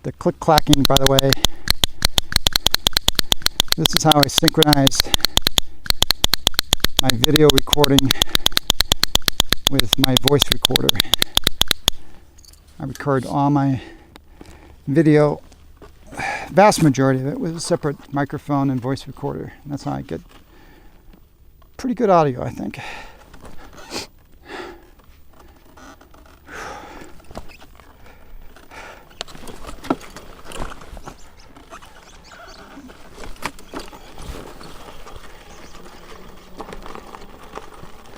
S1: The click-clacking, by the way, this is how I synchronize my video recording with my voice recorder. I record all my video, vast majority of it, with a separate microphone and voice recorder. And that's how I get pretty good audio, I think.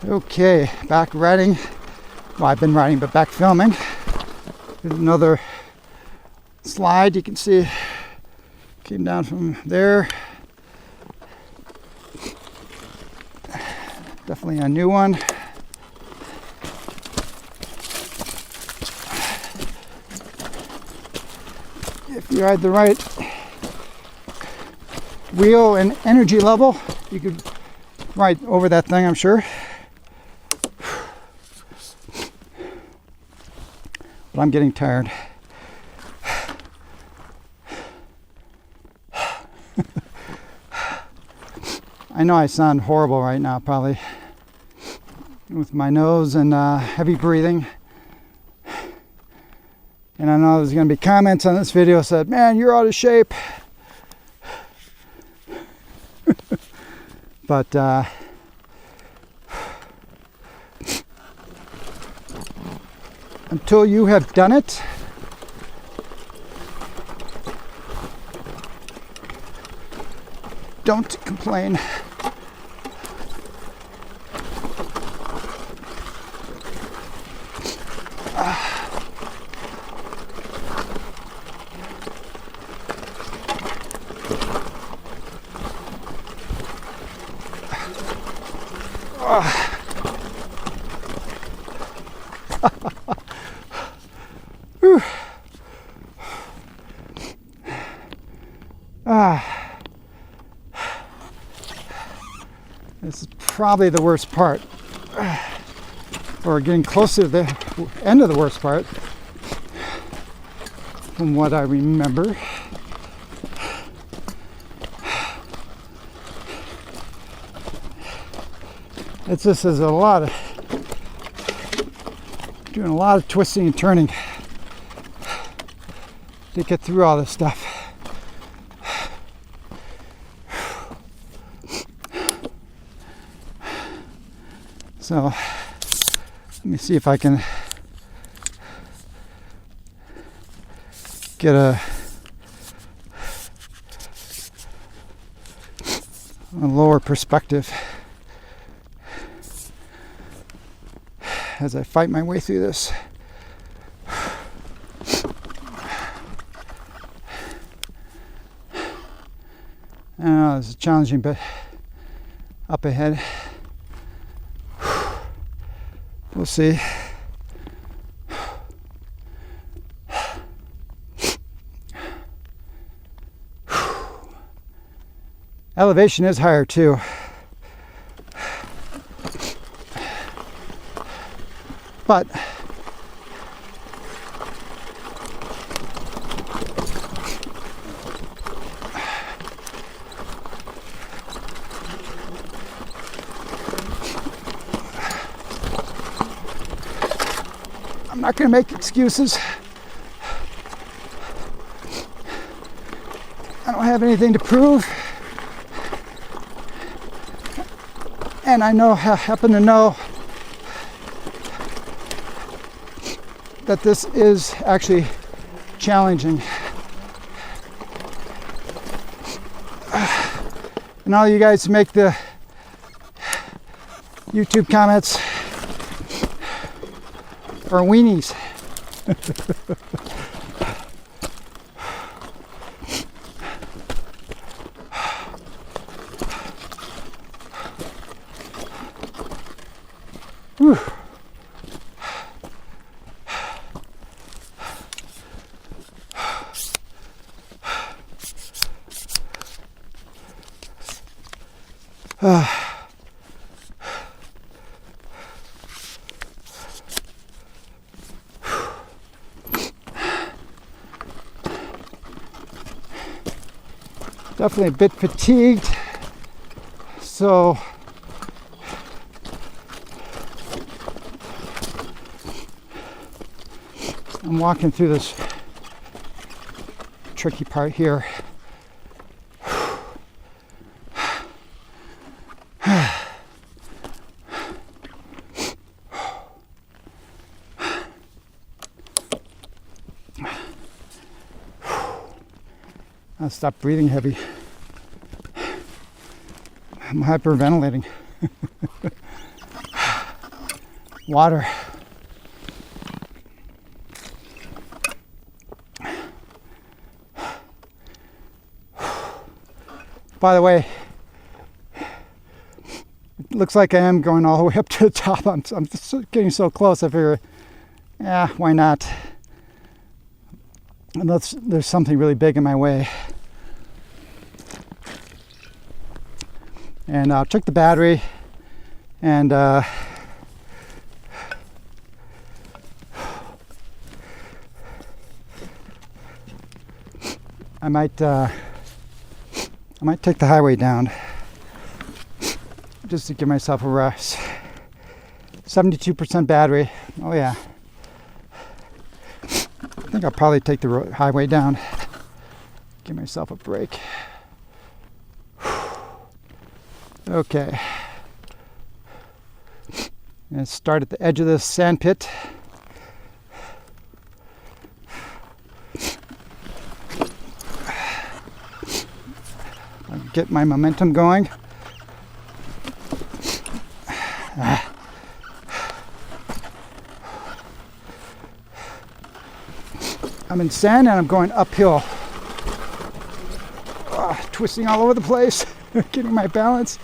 S1: Okay, back riding. Well, I've been riding, but back filming. Here's another slide. You can see came down from there. Definitely a new one. If you ride the right wheel and energy level, you could ride over that thing, I'm sure. But I'm getting tired. I know I sound horrible right now, probably, with my nose and heavy breathing. And I know there's going to be comments on this video that said, "Man, you're out of shape." But until you have done it, don't complain. This is probably the worst part, or getting close to the end of the worst part, from what I remember. It's just there's doing a lot of twisting and turning to get through all this stuff. So let me see if I can get a lower perspective as I fight my way through this. I know this is challenging, but up ahead, we'll see. Elevation is higher too. But I'm not going to make excuses. I don't have anything to prove. And I happen to know that this is actually challenging. And all you guys make the YouTube comments are weenies. Whew. Definitely a bit fatigued, so I'm walking through this tricky part here. I'll stop breathing heavy. I'm hyperventilating. Water. By the way, it looks like I am going all the way up to the top. I'm just getting so close. I figure, yeah, why not? Unless there's something really big in my way. And I'll check the battery, and I might take the highway down just to give myself a rest. 72% battery. Oh yeah. I think I'll probably take the highway down. Give myself a break. Okay. I'm going to start at the edge of this sand pit. I'll get my momentum going. I'm in sand and I'm going uphill. Twisting all over the place, getting my balance.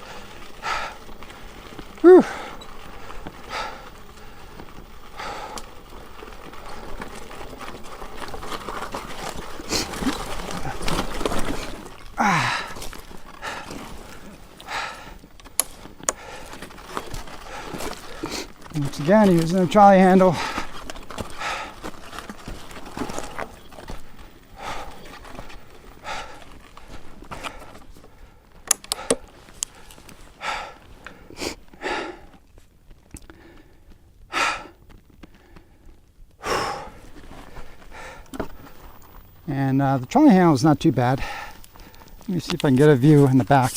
S1: Whew. Once again, using a trolley handle. And the trolley handle is not too bad. Let me see if I can get a view in the back.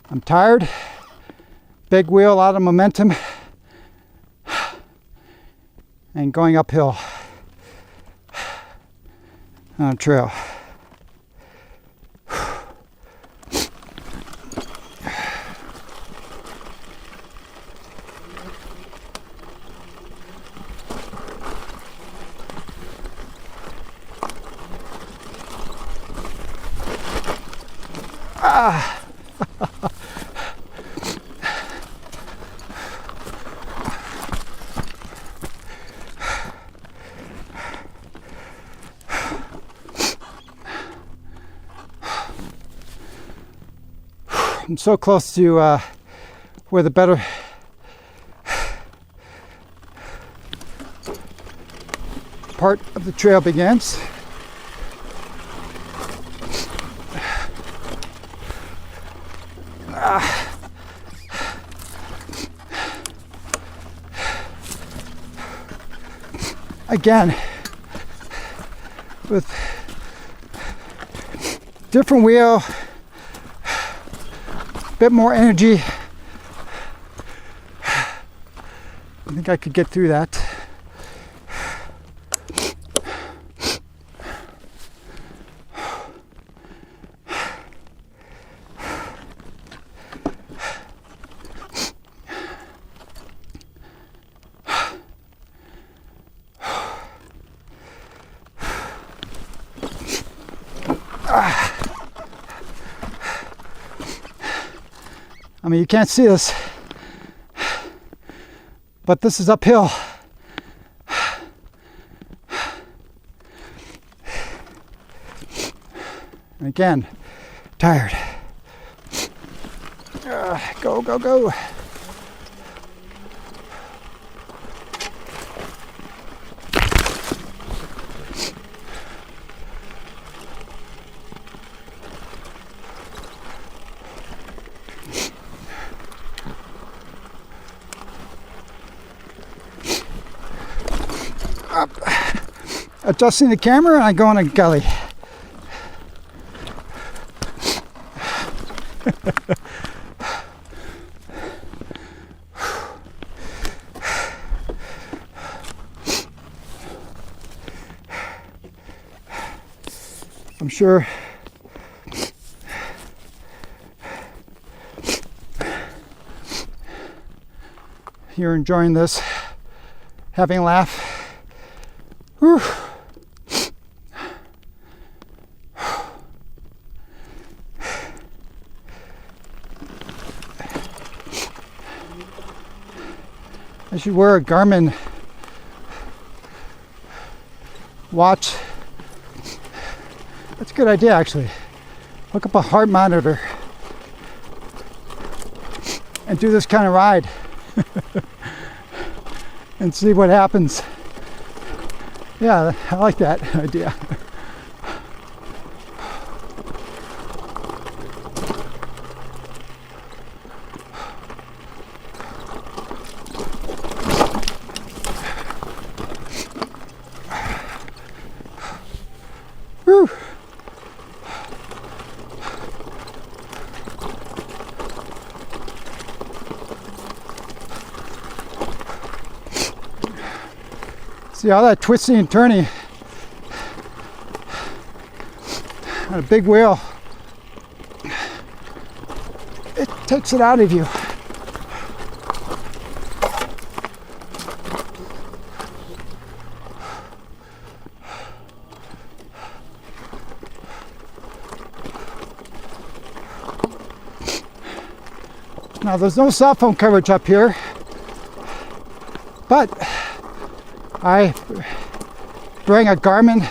S1: I'm tired. Big wheel, a lot of momentum. And going uphill on a trail. I'm so close to where the better part of the trail begins. Again, with different wheel, a bit more energy. I think I could get through that. I mean, you can't see this, but this is uphill. And again, tired. Go, go, go. Up. Adjusting the camera and I go in a gully. I'm sure you're enjoying this, having a laugh. Whew. I should wear a Garmin watch. That's a good idea, actually. Hook up a heart monitor and do this kind of ride and see what happens. Yeah, I like that idea. Whew. See all that twisting and turning on a big wheel, it takes it out of you. Now there's no cell phone coverage up here, but I bring a Garmin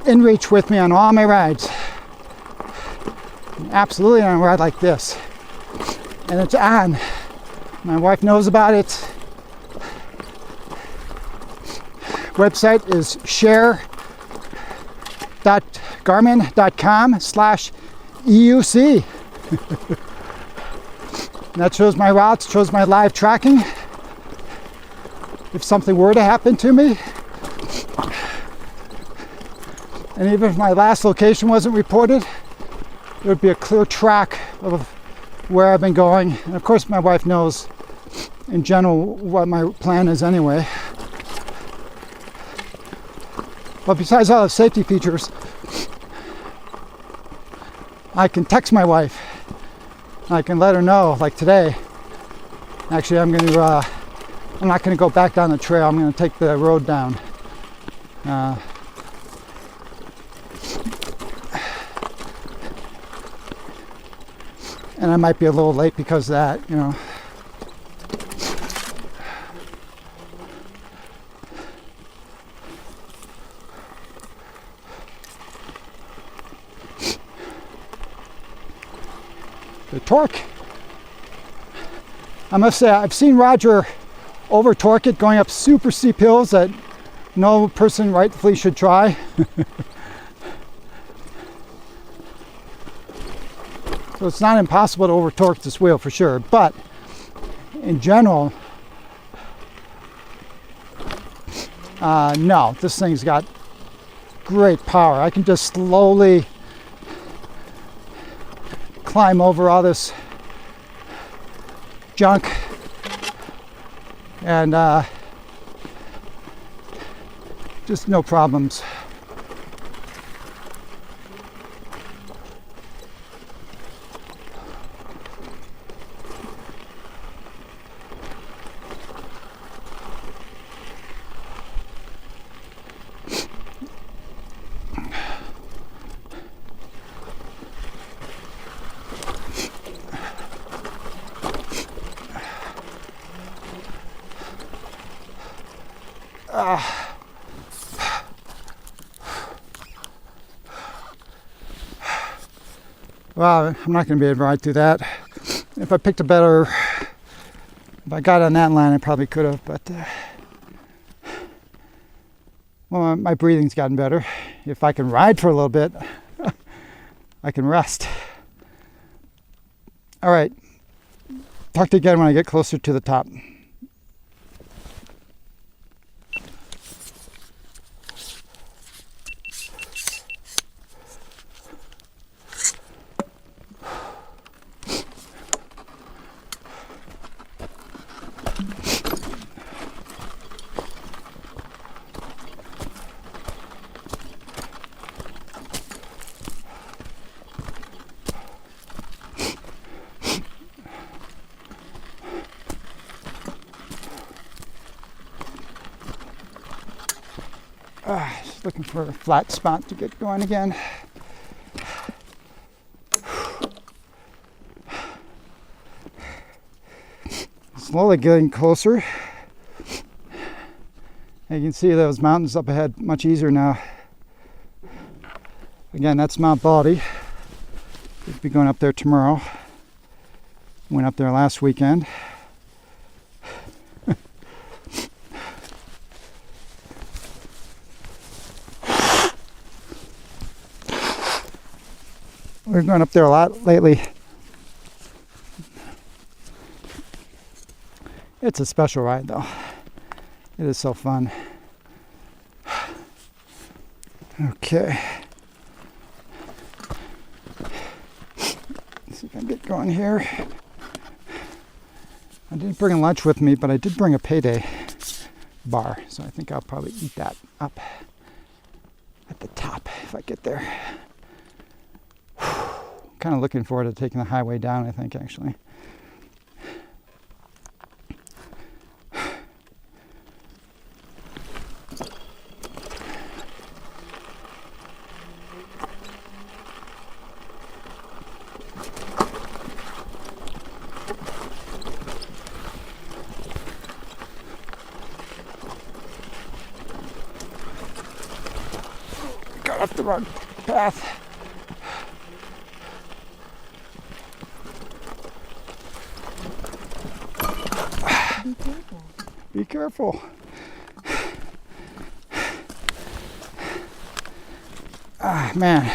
S1: InReach with me on all my rides. Absolutely on a ride like this. And it's on. My wife knows about it. Website is share.garmin.com/EUC. And that shows my routes, shows my live tracking. If something were to happen to me, and even if my last location wasn't reported, there would be a clear track of where I've been going. And of course, my wife knows in general what my plan is anyway. But besides all the safety features, I can text my wife. I can let her know, like today. Actually, I'm not going to go back down the trail. I'm going to take the road down. And I might be a little late because of that, you know. The torque, I must say, I've seen Roger over torque it going up super steep hills that no person rightfully should try. So it's not impossible to over torque this wheel for sure, but in general, no, this thing's got great power. I can just slowly climb over all this junk and just no problems. Well, I'm not going to be able to ride through that. If I picked a better, if I got on that line, I probably could have, but well, my breathing's gotten better. If I can ride for a little bit, I can rest. All right, talk to you again when I get closer to the top. Just looking for a flat spot to get going again. Slowly getting closer. You can see those mountains up ahead much easier now. Again, that's Mount Baldy. We'll be going up there tomorrow. Went up there last weekend. We're going up there a lot lately. It's a special ride though. It is so fun. Okay. Let's see if I can get going here. I didn't bring a lunch with me, but I did bring a payday bar. So I think I'll probably eat that up at the top if I get there. Kind of looking forward to taking the highway down, I think, actually. Got up the wrong path. Be careful. Ah, man.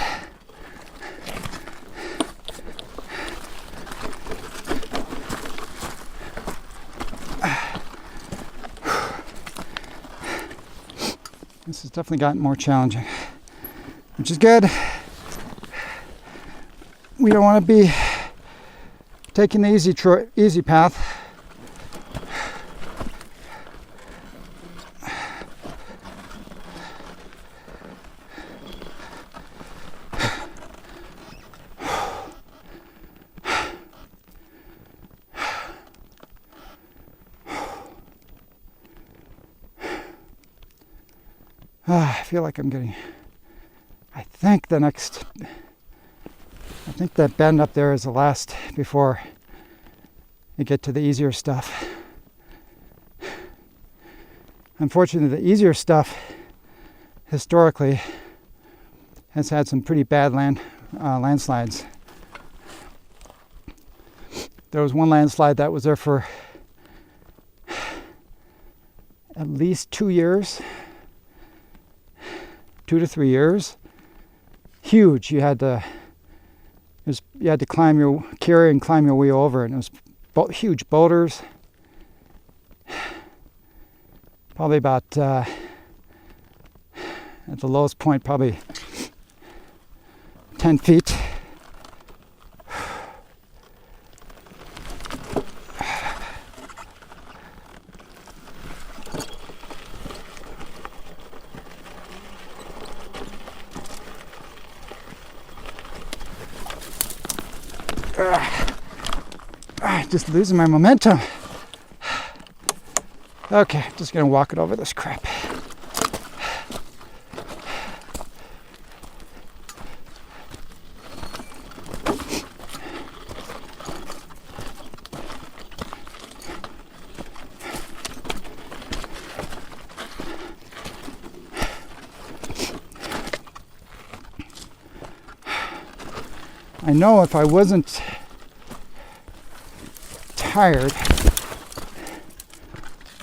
S1: This has definitely gotten more challenging, which is good. We don't want to be taking the easy path. I feel like I'm getting, I think think that bend up there is the last before you get to the easier stuff. Unfortunately, the easier stuff historically has had some pretty bad landslides. There was one landslide that was there for at least 2 years, 2 to 3 years. Huge. You had to carry and climb your way over it. And it was huge boulders. Probably about at the lowest point, probably 10 feet. Just losing my momentum. Okay, just gonna walk it over this crap. I know if I wasn't tired,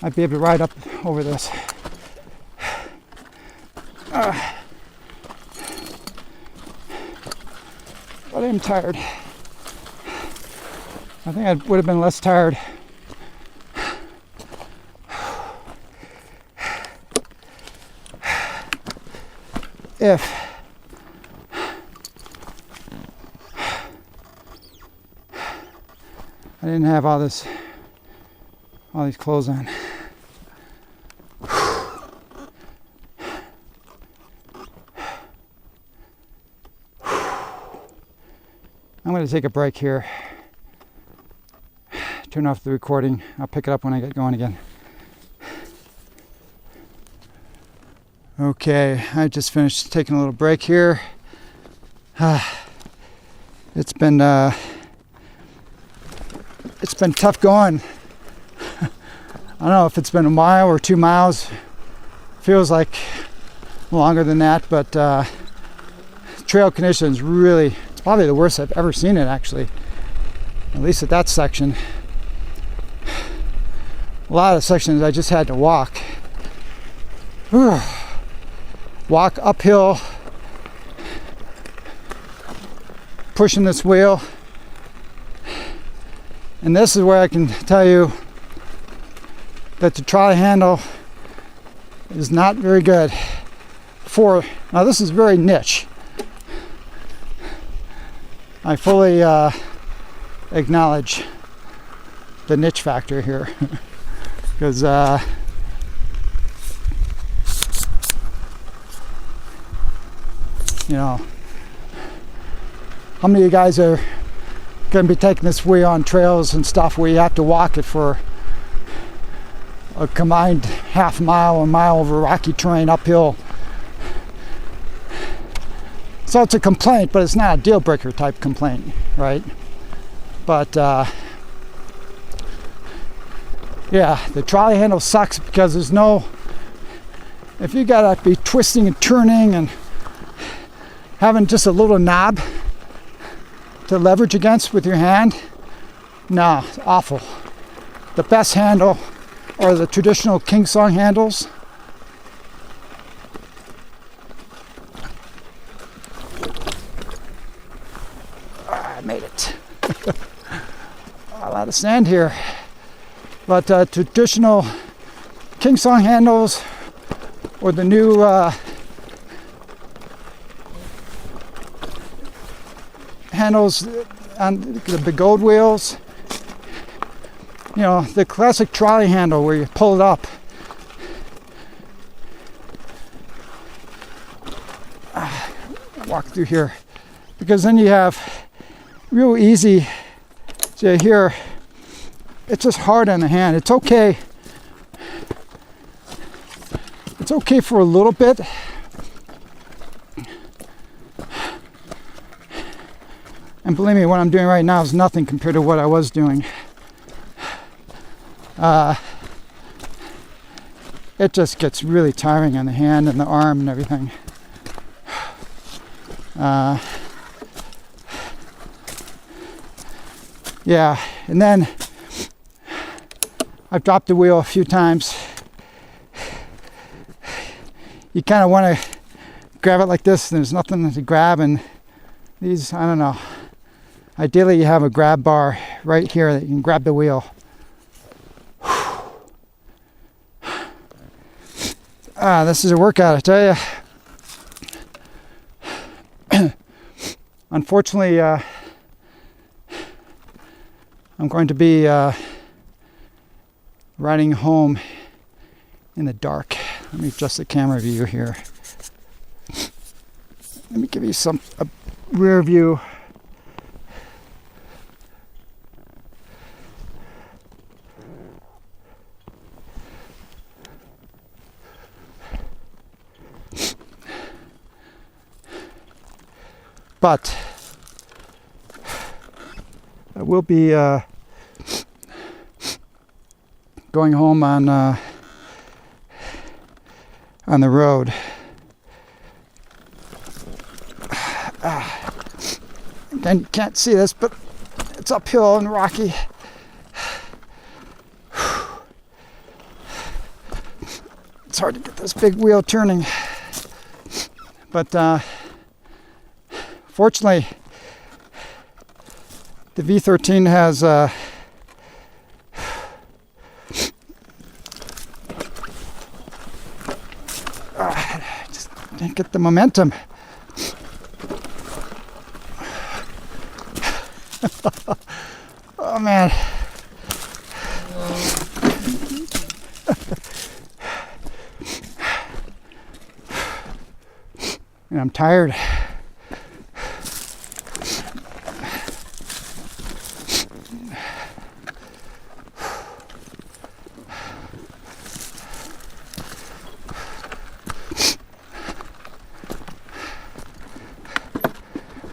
S1: I'd be able to ride up over this. But I am tired. I think I would have been less tired if I didn't have all these clothes on. I'm going to take a break here. Turn off the recording. I'll pick it up when I get going again. Okay, I just finished taking a little break here. It's been tough going. I don't know if it's been a mile or 2 miles. Feels like longer than that, but trail conditions really, it's probably the worst I've ever seen it, actually. At least at that section. A lot of sections I just had to walk. Walk uphill, pushing this wheel. And this is where I can tell you that the trolley handle is not very good now this is very niche. I fully acknowledge the niche factor here because you know, how many of you guys are going to be taking this way on trails and stuff where you have to walk it for a combined half mile or mile over rocky terrain uphill? So it's a complaint, but it's not a deal breaker type complaint, right? But yeah, the trolley handle sucks because there's no, if you gotta be twisting and turning and having just a little knob to leverage against with your hand, nah, it's awful. The best handle are the traditional King Song handles. I made it. A lot of sand here. But traditional King Song handles or the new handles on the Begode wheels, you know, the classic trolley handle where you pull it up. Walk through here because then you have real easy. So here it's just hard on the hand. It's okay for a little bit, And believe me, what I'm doing right now is nothing compared to what I was doing. It just gets really tiring on the hand and the arm and everything. Yeah, and then I've dropped the wheel a few times. You kind of want to grab it like this, and there's nothing to grab, and these, I don't know. Ideally, you have a grab bar right here that you can grab the wheel. This is a workout, I tell you. Unfortunately, I'm going to be riding home in the dark. Let me adjust the camera view here. Let me give you a rear view. But I will be going home on the road. Again, you can't see this, but it's uphill and rocky. It's hard to get this big wheel turning, but fortunately, the V13 has just didn't get the momentum. Oh man. And I'm tired.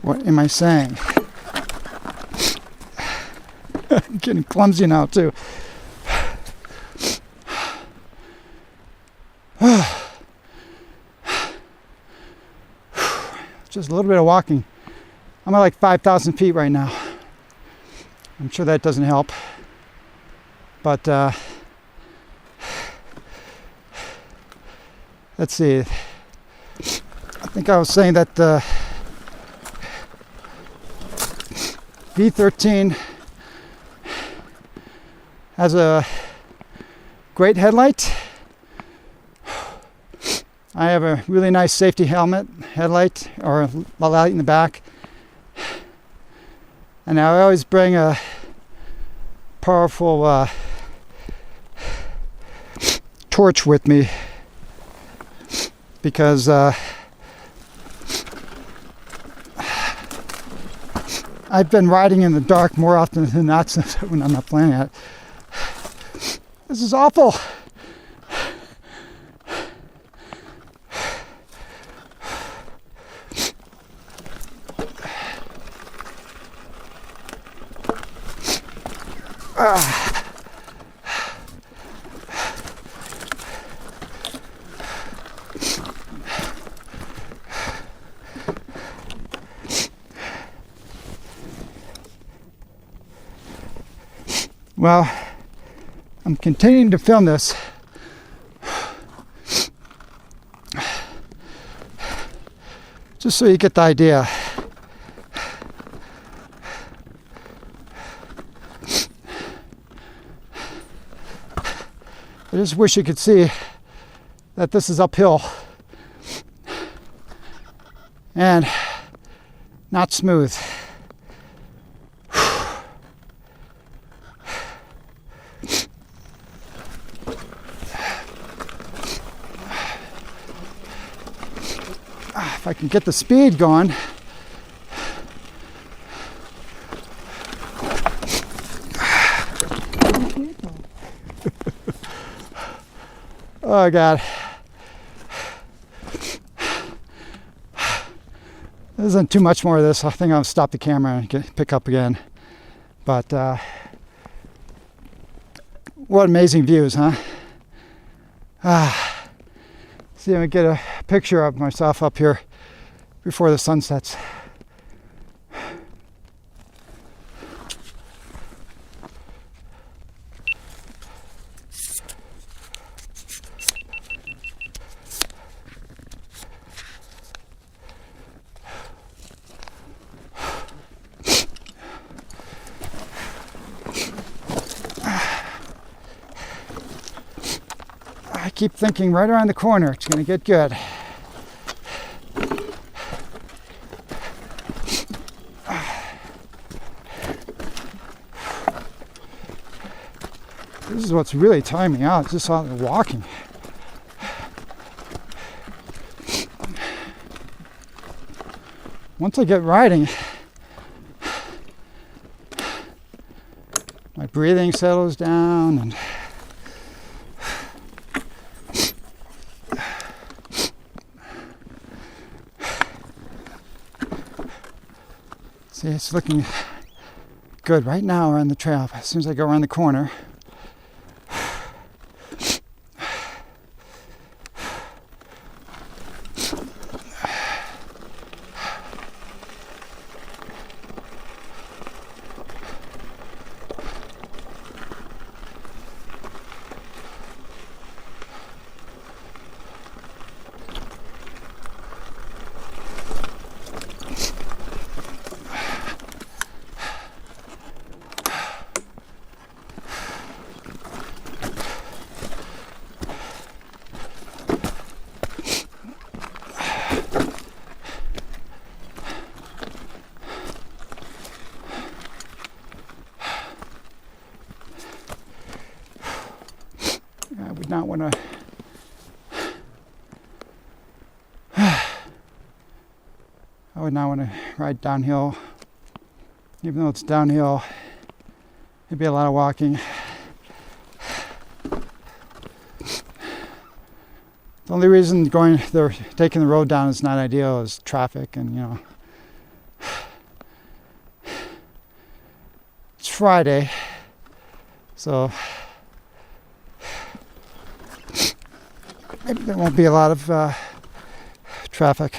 S1: What am I saying? I'm getting clumsy now too. Just a little bit of walking. I'm at like 5,000 feet right now. I'm sure that doesn't help. But let's see. I think I was saying that the V13 has a great headlight. I have a really nice safety headlight, or a light in the back. And I always bring a powerful torch with me because I've been riding in the dark more often than not when I'm not playing it. This is awful. Well, I'm continuing to film this just so you get the idea. I just wish you could see that this is uphill and not smooth. If I can get the speed going. Oh God. This isn't too much more of this. I think I'll stop the camera and pick up again. But what amazing views, huh? See if I get a picture of myself up here before the sun sets. I keep thinking right around the corner it's going to get good. This is what's really tiring me out, just out there walking. Once I get riding, my breathing settles down and see, it's looking good right now around the trail. As soon as I go around the corner, I would not want to. I would not want to ride downhill. Even though it's downhill, it'd be a lot of walking. The only reason they're taking the road down is not ideal is traffic, and it's Friday, so maybe there won't be a lot of traffic.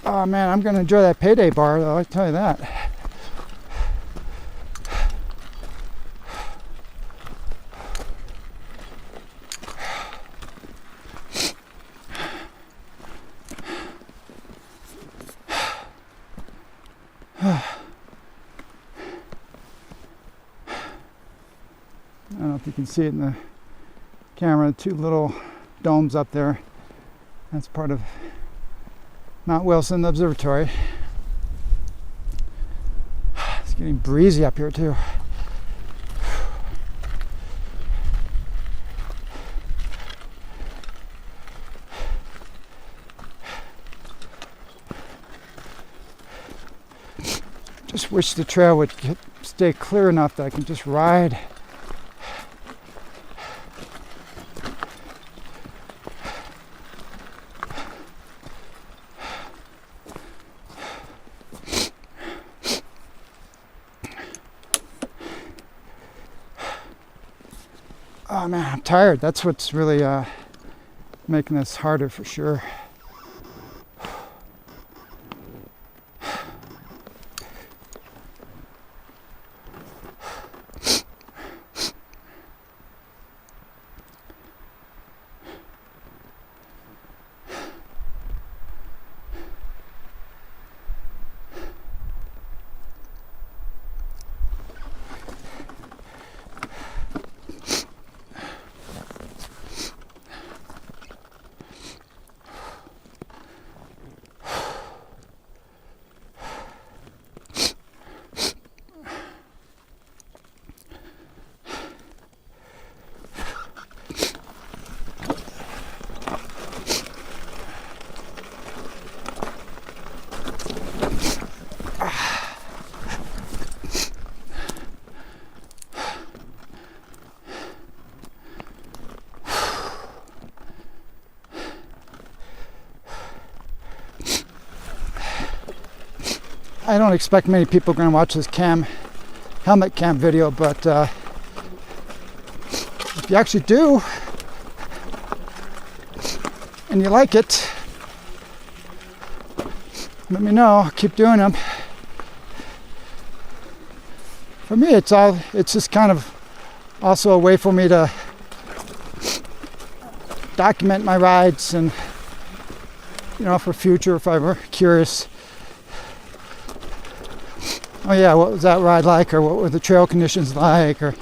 S1: Oh man, I'm going to enjoy that payday bar though, I tell you that. I don't know if you can see it in the camera, two little domes up there. That's part of Mount Wilson Observatory. It's getting breezy up here too. Just wish the trail would stay clear enough that I can just ride. Oh man, I'm tired. That's what's really making this harder for sure. I don't expect many people are going to watch this helmet cam video, but if you actually do and you like it, let me know. I'll keep doing them. For me, it's just kind of also a way for me to document my rides, and for future, if I were curious, oh yeah, what was that ride like, or what were the trail conditions like, or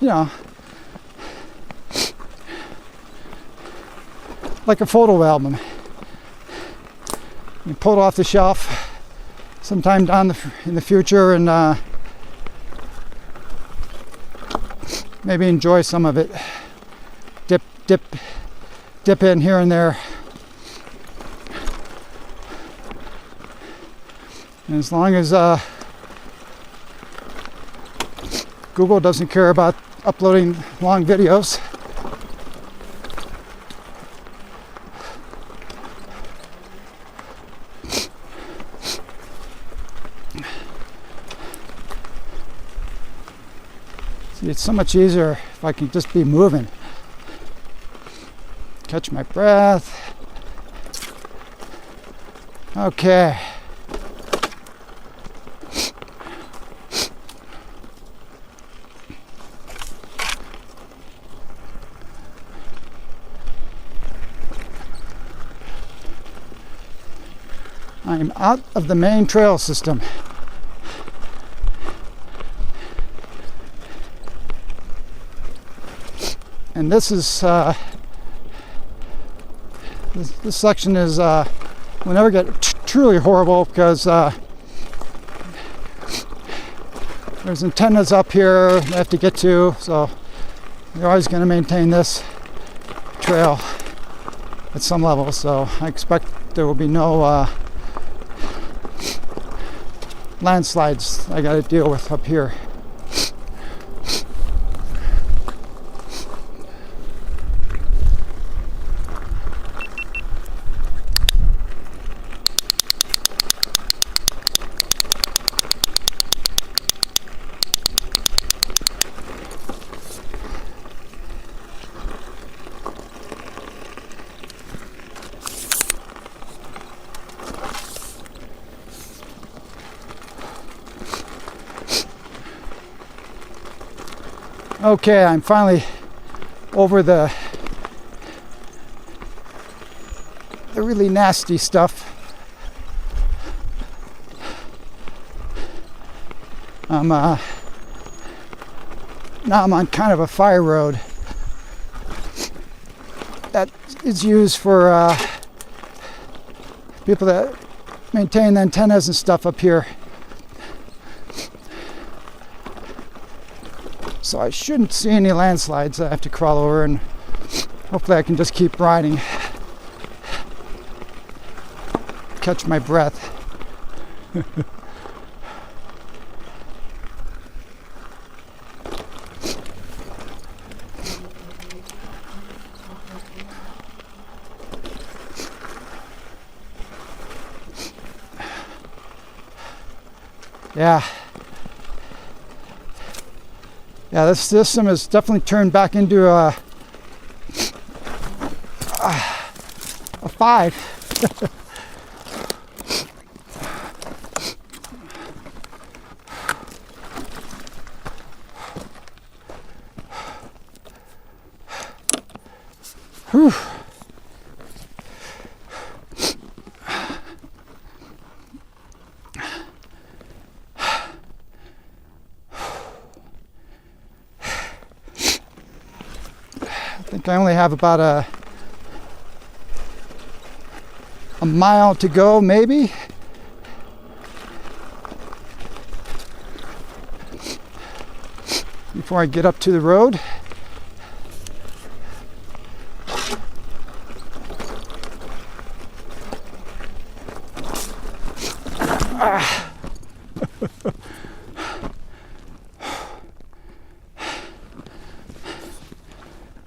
S1: like a photo album. You pull it off the shelf sometime in the future, and maybe enjoy some of it. Dip in here and there. And as long as Google doesn't care about uploading long videos, see, it's so much easier if I can just be moving. Catch my breath. Okay. I'm out of the main trail system. And this is this section is will never get truly horrible, because there's antennas up here they have to get to, so they're always going to maintain this trail at some level. So I expect there will be no landslides I got to deal with up here. Okay, I'm finally over the really nasty stuff. Now I'm on kind of a fire road that is used for people that maintain the antennas and stuff up here. So I shouldn't see any landslides I have to crawl over, and hopefully I can just keep riding. Catch my breath. Yeah, this system has definitely turned back into a 5. Whew. I think I only have about a mile to go, maybe. Before I get up to the road.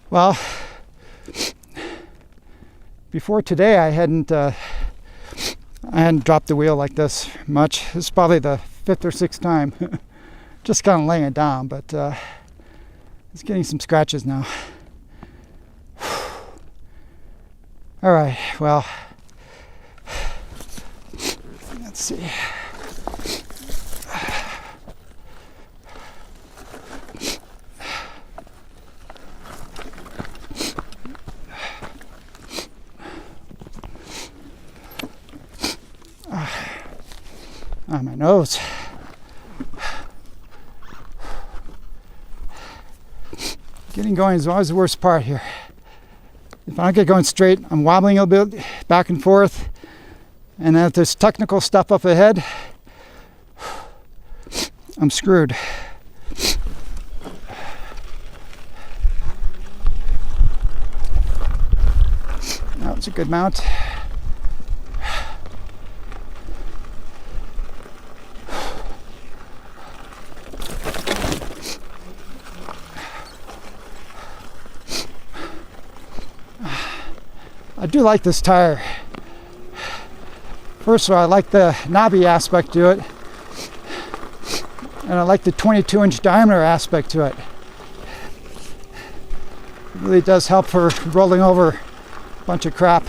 S1: Well, before today I hadn't dropped the wheel like this much. This is probably the 5th or 6th time. Just kind of laying it down, but it's getting some scratches now. All right, well, let's see. On my nose. Getting going is always the worst part here. If I don't get going straight, I'm wobbling a little bit back and forth. And then if there's technical stuff up ahead, I'm screwed. That was a good mount. I do like this tire. First of all, I like the knobby aspect to it. And I like the 22-inch diameter aspect to it. It really does help for rolling over a bunch of crap.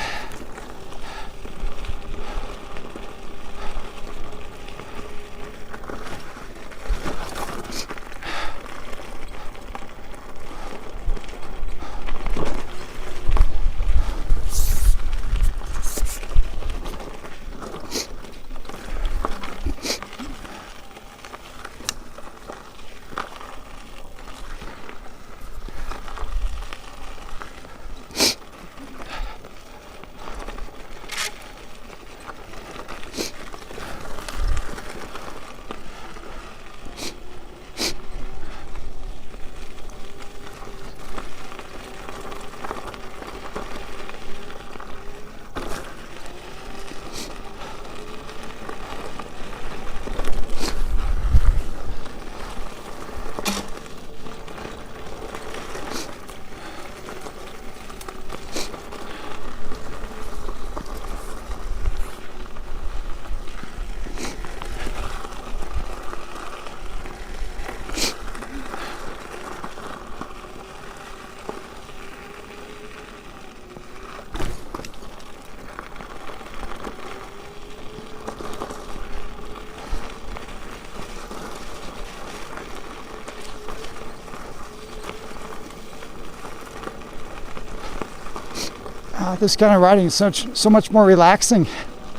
S1: This kind of riding is so much more relaxing.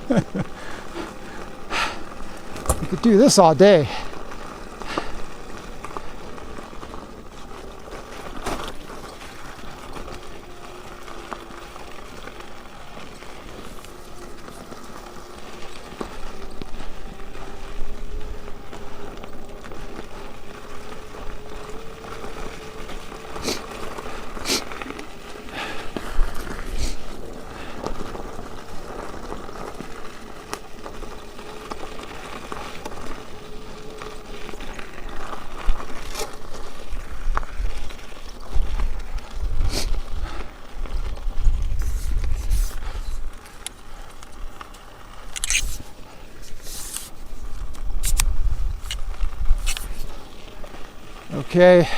S1: You could do this all day. Okay,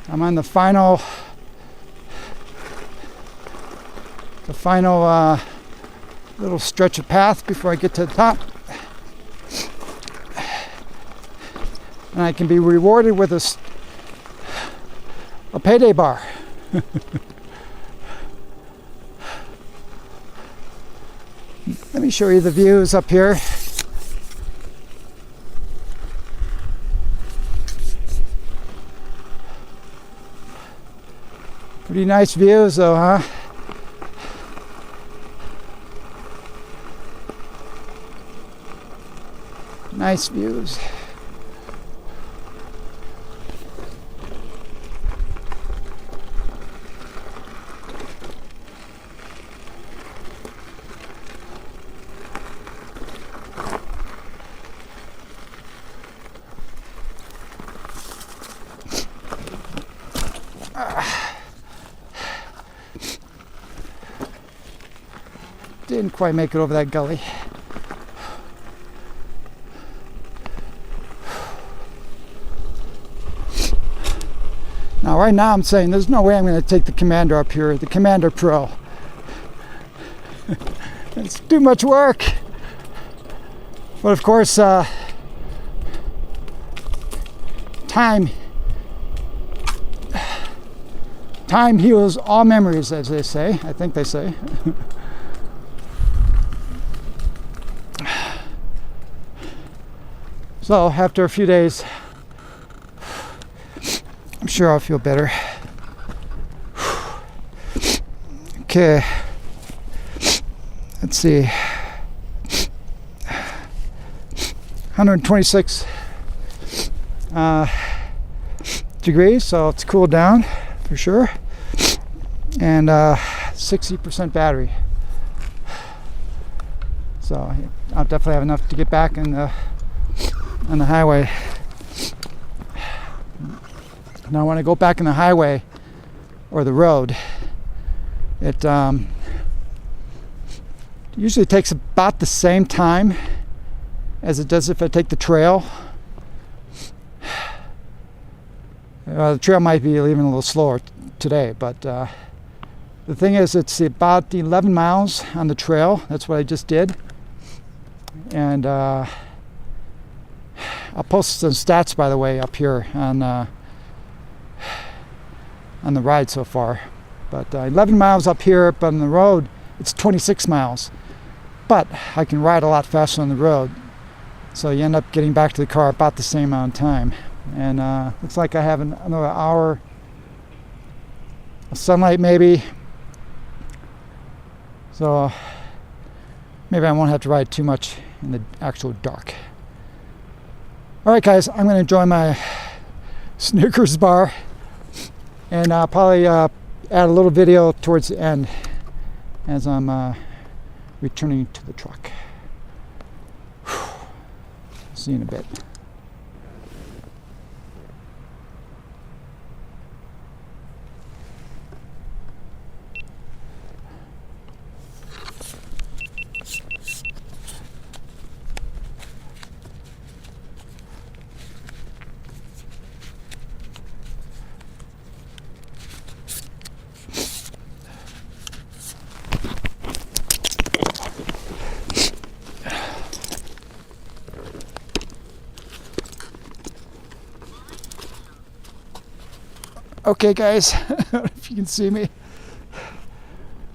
S1: I'm on the final little stretch of path before I get to the top. And I can be rewarded with a payday bar. Let me show you the views up here. Pretty nice views though, huh? Nice views. Didn't quite make it over that gully. Now right now I'm saying there's no way I'm going to take the Commander up here, the Commander Pro. It's too much work. But of course, time heals all memories, as they say. I think they say. So after a few days, I'm sure I'll feel better. Okay, let's see. 126 degrees, so it's cooled down for sure. And 60% battery. So I'll definitely have enough to get back on the highway. Now when I go back on the highway or the road, it usually takes about the same time as it does if I take the trail. The trail might be even a little slower today, but the thing is, it's about 11 miles on the trail. That's what I just did. And I'll post some stats, by the way, up here on the ride so far. But 11 miles up here, but on the road it's 26 miles. But I can ride a lot faster on the road, so you end up getting back to the car about the same amount of time. And looks like I have another hour of sunlight maybe, so maybe I won't have to ride too much in the actual dark. Alright guys, I'm going to enjoy my Snickers bar, and I'll probably add a little video towards the end as I'm returning to the truck. See you in a bit. Okay guys, I don't know if you can see me.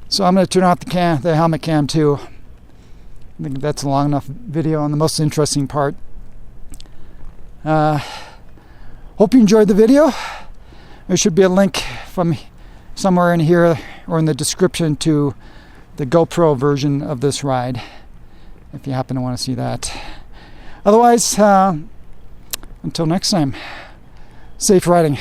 S1: So I'm going to turn off the helmet cam too. I think that's a long enough video on the most interesting part. Hope you enjoyed the video. There should be a link from somewhere in here or in the description to the GoPro version of this ride, if you happen to want to see that. Otherwise, until next time, safe riding.